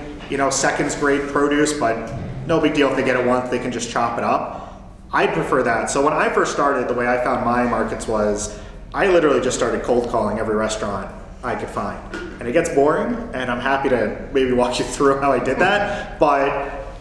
seconds grade produce, but no big deal if they get it once, they can just chop it up. I prefer that. So when I first started, the way I found my markets was I literally just started cold calling every restaurant I could find. And it gets boring, and I'm happy to maybe walk you through how I did that, but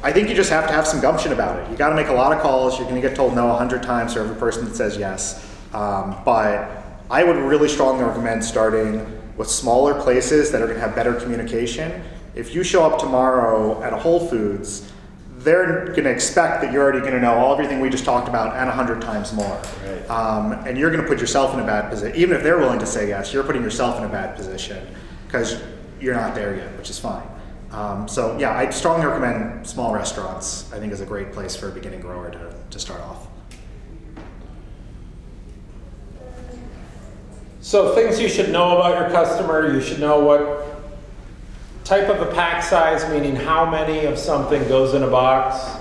I think you just have to have some gumption about it. You got to make a lot of calls. You're going to get told no 100 times for every person that says yes. But I would really strongly recommend starting with smaller places that are going to have better communication. If you show up tomorrow at a Whole Foods, they're going to expect that you're already going to know everything we just talked about and 100 times more. Right. And you're going to put yourself in a bad position. Even if they're willing to say yes, you're putting yourself in a bad position because you're not there yet, which is fine. So yeah, I'd strongly recommend small restaurants. I think is a great place for a beginning grower to start off. So things you should know about your customer, you should know what type of a pack size, meaning how many of something goes in a box,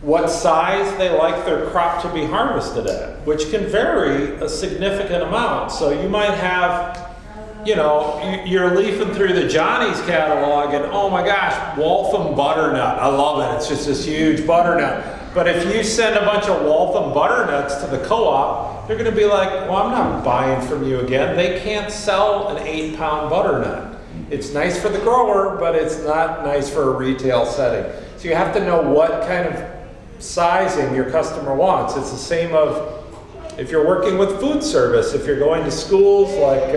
what size they like their crop to be harvested at, which can vary a significant amount. So you might have, you're leafing through the Johnny's catalog and oh my gosh, Waltham butternut, I love it, it's just this huge butternut. But if you send a bunch of Waltham butternuts to the co-op, they're going to be like, well, I'm not buying from you again. They can't sell an 8-pound butternut. It's nice for the grower, but it's not nice for a retail setting. So you have to know what kind of sizing your customer wants. It's the same of if you're working with food service, if you're going to schools, like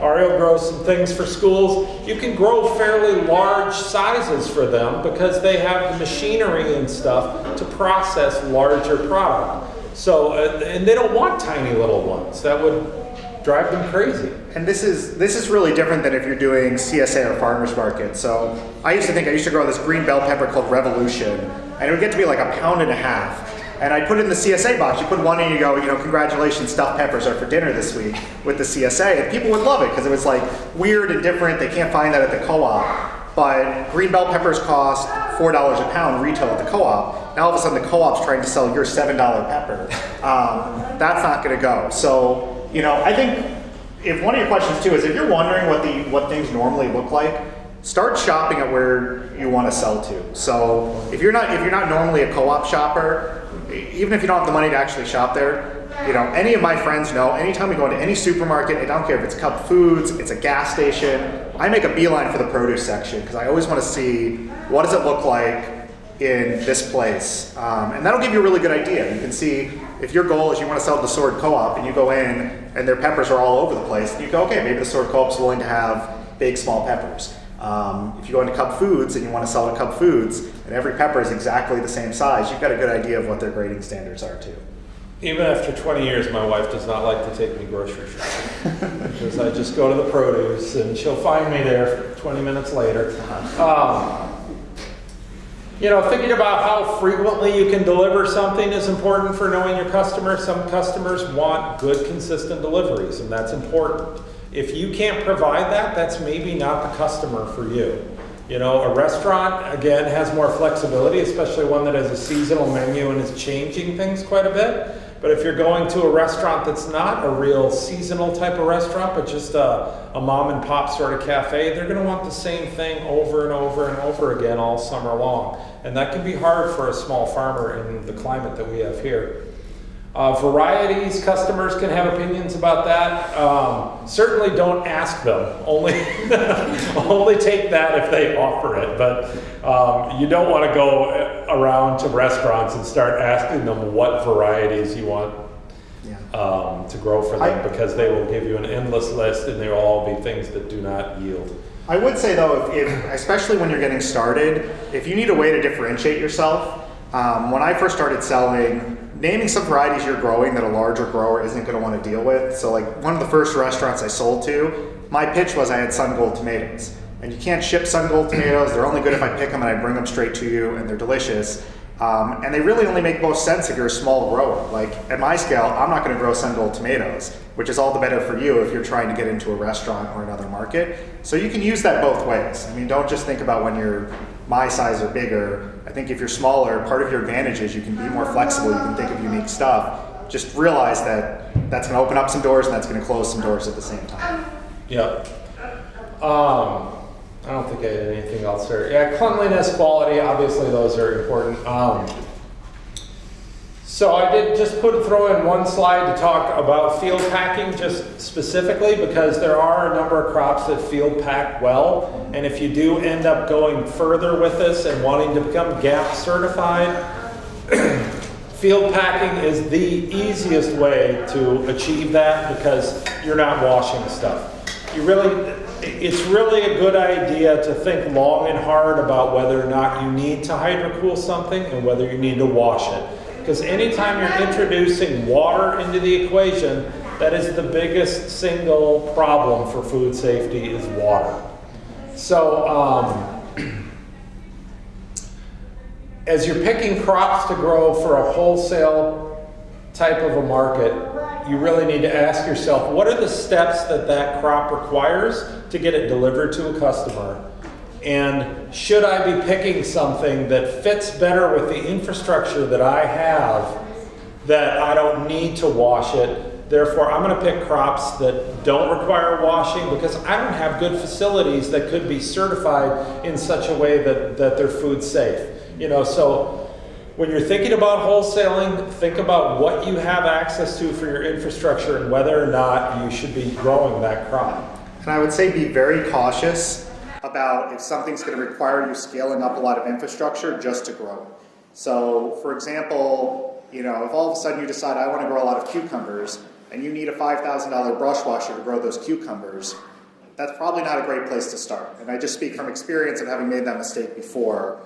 Ariel grows some things for schools, you can grow fairly large sizes for them because they have the machinery and stuff to process larger product. So, and they don't want tiny little ones. That would drive them crazy. And this is really different than if you're doing CSA or farmers market. So I used to grow this green bell pepper called Revolution, and it would get to be like 1.5 pounds. And I put it in the CSA box. You put one in, you go, congratulations, stuffed peppers are for dinner this week with the CSA. And people would love it because it was like weird and different. They can't find that at the co-op. But green bell peppers cost $4 a pound retail at the co-op. Now all of a sudden the co-op's trying to sell your $7 pepper. That's not going to go. So, I think if one of your questions too is if you're wondering what things normally look like, start shopping at where you want to sell to. So if you're not normally a co-op shopper, even if you don't have the money to actually shop there, any of my friends know, anytime we go into any supermarket, I don't care if it's Cup Foods, it's a gas station, I make a beeline for the produce section because I always want to see what does it look like in this place. And that'll give you a really good idea. You can see if your goal is you want to sell to the Sword Co-op and you go in and their peppers are all over the place, and you go, okay, maybe the Sword Co-op's willing to have big, small peppers. If you go into Cup Foods and you want to sell to Cup Foods and every pepper is exactly the same size, you've got a good idea of what their grading standards are too. Even after 20 years, my wife does not like to take me grocery shopping because I just go to the produce and she'll find me there 20 minutes later. Thinking about how frequently you can deliver something is important for knowing your customer. Some customers want good, consistent deliveries, and that's important. If you can't provide that, that's maybe not the customer for you. A restaurant, again, has more flexibility, especially one that has a seasonal menu and is changing things quite a bit. But if you're going to a restaurant that's not a real seasonal type of restaurant, but just a mom and pop sort of cafe, they're going to want the same thing over and over and over again all summer long. And that can be hard for a small farmer in the climate that we have here. Varieties, customers can have opinions about that. Certainly don't ask them. Only take that if they offer it. But you don't want to go around to restaurants and start asking them what varieties you want to grow for them, because they will give you an endless list and they will all be things that do not yield. I would say though, if especially when you're getting started, if you need a way to differentiate yourself, when I first started selling, naming some varieties you're growing that a larger grower isn't going to want to deal with. So like one of the first restaurants I sold to, my pitch was I had Sun Gold tomatoes. And you can't ship Sun Gold tomatoes. They're only good if I pick them and I bring them straight to you, and they're delicious. And they really only make most sense if you're a small grower. Like at my scale, I'm not going to grow Sun Gold tomatoes, which is all the better for you if you're trying to get into a restaurant or another market. So you can use that both ways. I mean, don't just think about when you're my size or bigger. I think if you're smaller, part of your advantage is you can be more flexible, you can think of unique stuff. Just realize that that's going to open up some doors and that's going to close some doors at the same time. Yeah. I don't think I had anything else there. Yeah, cleanliness, quality, obviously those are important. So I did just throw in one slide to talk about field packing just specifically, because there are a number of crops that field pack well. And if you do end up going further with this and wanting to become GAP certified, field packing is the easiest way to achieve that because you're not washing stuff. It's really a good idea to think long and hard about whether or not you need to hydro cool something and whether you need to wash it. Because anytime you're introducing water into the equation, that is the biggest single problem for food safety is water. So as you're picking crops to grow for a wholesale type of a market, you really need to ask yourself, what are the steps that crop requires to get it delivered to a customer? And should I be picking something that fits better with the infrastructure that I have, that I don't need to wash it? Therefore, I'm going to pick crops that don't require washing because I don't have good facilities that could be certified in such a way that they're food safe. So when you're thinking about wholesaling, think about what you have access to for your infrastructure and whether or not you should be growing that crop. And I would say be very cautious about if something's going to require you scaling up a lot of infrastructure just to grow it. So, for example, if all of a sudden you decide I want to grow a lot of cucumbers and you need a $5,000 brush washer to grow those cucumbers, that's probably not a great place to start. And I just speak from experience of having made that mistake before.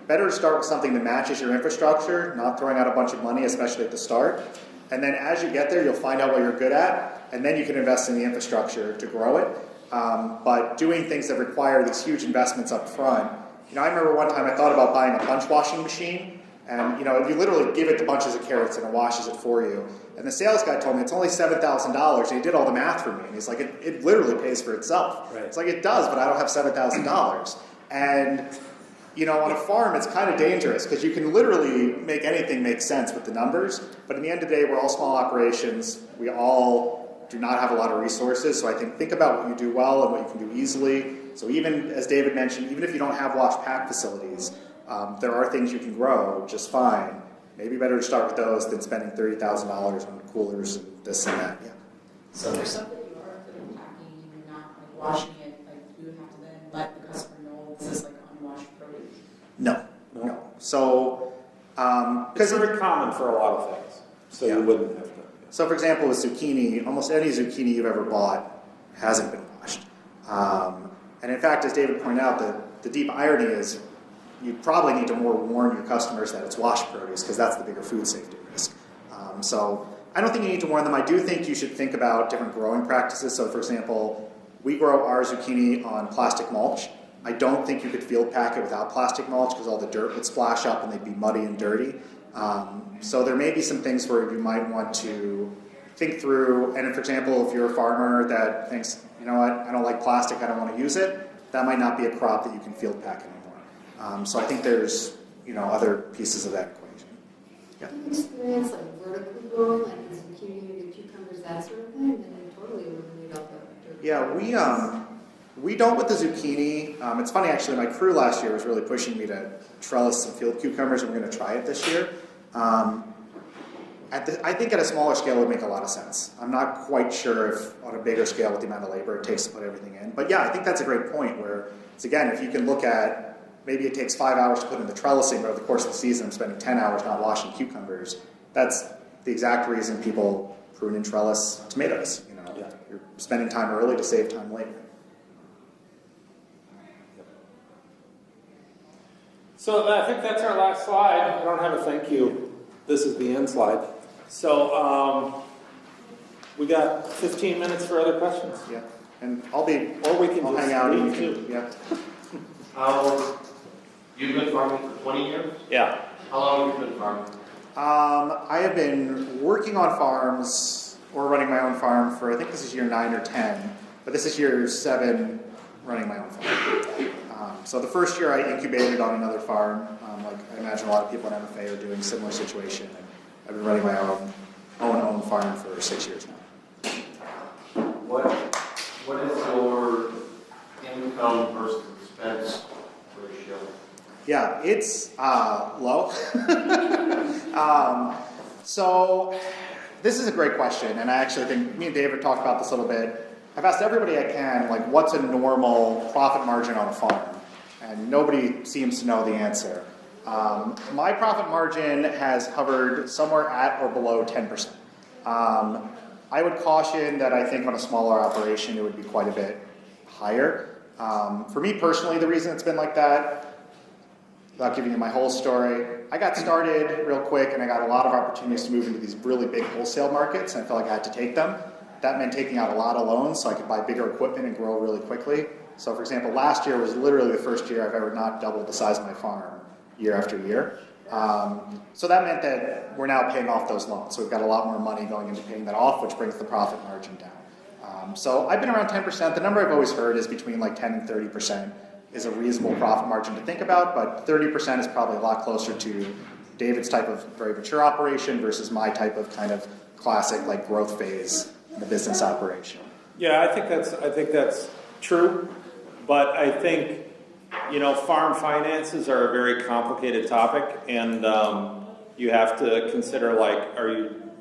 Better to start with something that matches your infrastructure, not throwing out a bunch of money, especially at the start. And then as you get there, you'll find out what you're good at, and then you can invest in the infrastructure to grow it. But doing things that require these huge investments up front. I remember one time I thought about buying a punch washing machine, And you literally give it the bunches of carrots and it washes it for you. And the sales guy told me it's only $7,000, and he did all the math for me. And he's like, it literally pays for itself. Right. It's like, it does, but I don't have $7,000. And on a farm, it's kind of dangerous because you can literally make anything make sense with the numbers. But in the end of the day, we're all small operations. We all do not have a lot of resources. So I think about what you do well and what you can do easily. So even, as David mentioned, even if you don't have wash pack facilities, there are things you can grow just fine. Maybe better to start with those than spending $30,000 on coolers and this and that. Yeah. So there's something you are putting packing and you're not like washing it, like you would have to then let the customer know this is like unwashed produce. No. So, It's very common for a lot of things, so you wouldn't have to. So for example, with zucchini, almost any zucchini you've ever bought hasn't been washed. And in fact, as David pointed out, the deep irony is you probably need to more warn your customers that it's washed produce because that's the bigger food safety risk. So I don't think you need to warn them. I do think you should think about different growing practices. So for example, we grow our zucchini on plastic mulch. I don't think you could field pack it without plastic mulch because all the dirt would splash up and they'd be muddy and dirty. So there may be some things where you might want to think through, and if, for example, if you're a farmer that thinks, you know what, I don't like plastic, I don't want to use it, that might not be a crop that you can field pack anymore. So I think there's, other pieces of that equation. Yeah. Do you experience like vertically growing, like zucchini or cucumbers, that sort of thing? Then you totally eliminate all the dirt. Yeah, we don't with the zucchini. It's funny actually, my crew last year was really pushing me to trellis some field cucumbers, and we're going to try it this year. I think at a smaller scale it would make a lot of sense. I'm not quite sure if on a bigger scale with the amount of labor it takes to put everything in. But yeah, I think that's a great point where, it's, again, if you can look at, maybe it takes 5 hours to put in the trellising, but over the course of the season I'm spending 10 hours not washing cucumbers. That's the exact reason people prune and trellis tomatoes. You're spending time early to save time later. So I think that's our last slide. I don't have a thank you. This is the end slide. So we got 15 minutes for other questions. Yeah, and I'll hang just out and leave you too. can, yeah. You've been farming for 20 years? Yeah. How long have you been farming? I have been working on farms or running my own farm for, I think this is year 9 or 10, but this is year 7 running my own farm. So the first year I incubated on another farm, like I imagine a lot of people in MFA are doing similar situation, and I've been running my own farm for 6 years now. What is your income versus expense ratio? Yeah, it's low. So this is a great question, and I actually think me and David talked about this a little bit. I've asked everybody I can, like, what's a normal profit margin on a farm? And nobody seems to know the answer. My profit margin has hovered somewhere at or below 10%. I would caution that I think on a smaller operation it would be quite a bit higher. For me personally, the reason it's been like that, without giving you my whole story, I got started real quick and I got a lot of opportunities to move into these really big wholesale markets, and I felt like I had to take them. That meant taking out a lot of loans so I could buy bigger equipment and grow really quickly. So for example, last year was literally the first year I've ever not doubled the size of my farm year after year. So that meant that we're now paying off those loans. So we've got a lot more money going into paying that off, which brings the profit margin down. So I've been around 10%. The number I've always heard is between like 10 and 30% is a reasonable profit margin to think about, but 30% is probably a lot closer to David's type of very mature operation versus my type of kind of classic like growth phase in the business operation. Yeah, I think that's true, but I think farm finances are a very complicated topic, and you have to consider, like,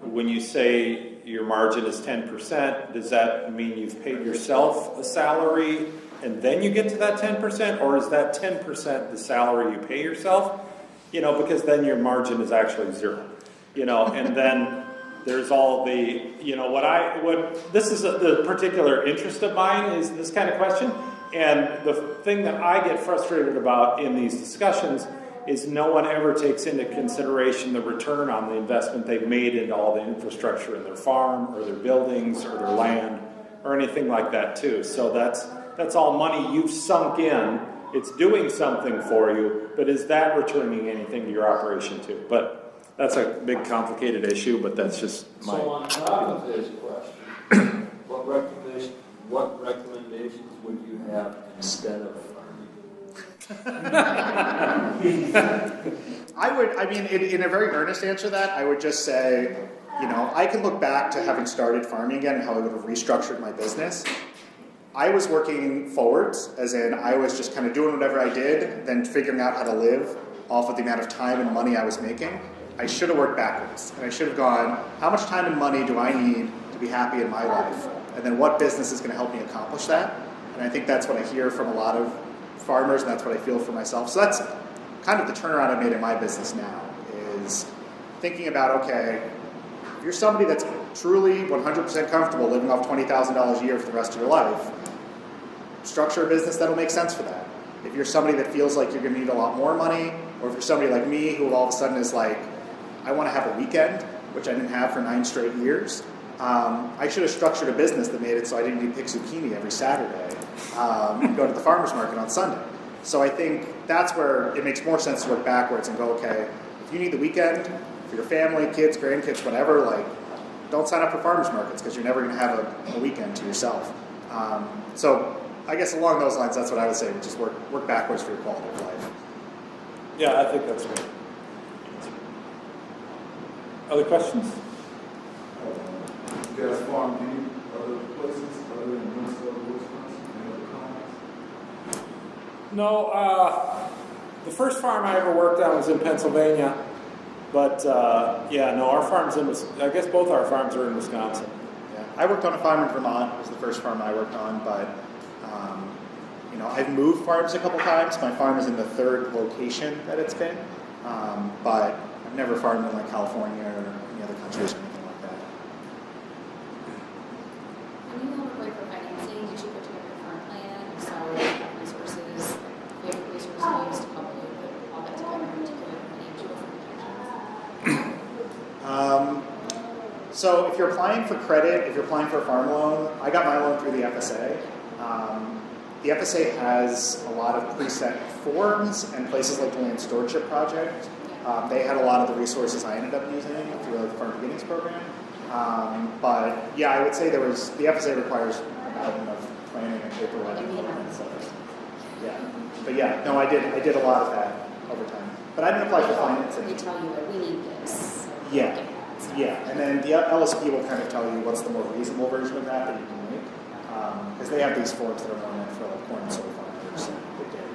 when you say your margin is 10%, does that mean you've paid yourself a salary and then you get to that 10%, or is that 10% the salary you pay yourself? Because then your margin is actually zero. And then there's all the, this is the particular interest of mine is this kind of question. And the thing that I get frustrated about in these discussions is no one ever takes into consideration the return on the investment they've made into all the infrastructure in their farm or their buildings or their land or anything like that too. So that's all money you've sunk in it's doing something for you, but is that returning anything to your operation too? But that's a big complicated issue, but that's just my. So on top of his question, what recommendations would you have instead of farming? I mean, in a very earnest answer to that, I would just say, you know, I can look back to having started farming again and how I would have restructured my business. I was working forwards, as in I was just kind of doing whatever I did, then figuring out how to live off of the amount of time and money I was making. I should have worked backwards, and I should have gone, how much time and money do I need to be happy in my life? And then what business is going to help me accomplish that? And I think that's what I hear from a lot of farmers, and that's what I feel for myself. So that's kind of the turnaround I made in my business now, is thinking about, okay, if you're somebody that's truly 100% comfortable living off $20,000 a year for the rest of your life, structure a business that'll make sense for that. If you're somebody that feels like you're going to need a lot more money, or if you're somebody like me who all of a sudden is like, I want to have a weekend, which I didn't have for 9 straight years, I should have structured a business that made it so I didn't need to pick zucchini every Saturday and go to the farmer's market on Sunday. So I think that's where it makes more sense to work backwards and go, okay, if you need the weekend for your family, kids, grandkids, whatever, like, don't sign up for farmers markets because you're never going to have a weekend to yourself. So I guess along those lines, that's what I would say, which is work backwards for your quality of life. Yeah, I think that's great. Other questions? You guys farm any other places other than Minnesota, Wisconsin? Any other colonies? No, the first farm I ever worked on was in Pennsylvania, but yeah, no, our farm's in, I guess both our farms are in Wisconsin. Yeah. I worked on a farm in Vermont. It was the first farm I worked on, but you know, I've moved farms a couple times. My farm is in the 3rd location that it's been, but I've never farmed in like California or any other countries or anything like that. When you look like for financing, did you put together a farm plan, salary, resources, you have resources used to help you put all that together into good financial projections? So if you're applying for credit, if you're applying for a farm loan, I got my loan through the FSA. The FSA has a lot of preset forms, and places like the Land Stewardship Project, they had a lot of the resources I ended up using through the Farm Beginnings program. But yeah, I would say the FSA requires a mountain of planning and paperwork and stuff. Yeah, but yeah, no, I did a lot of that over time. But I didn't apply for financing. They tell you that we need this. Yeah, yeah, and then the LSP will kind of tell you what's the more reasonable version of that you can make, because they have these forms that are more meant for like corn and soy farmers and big dairy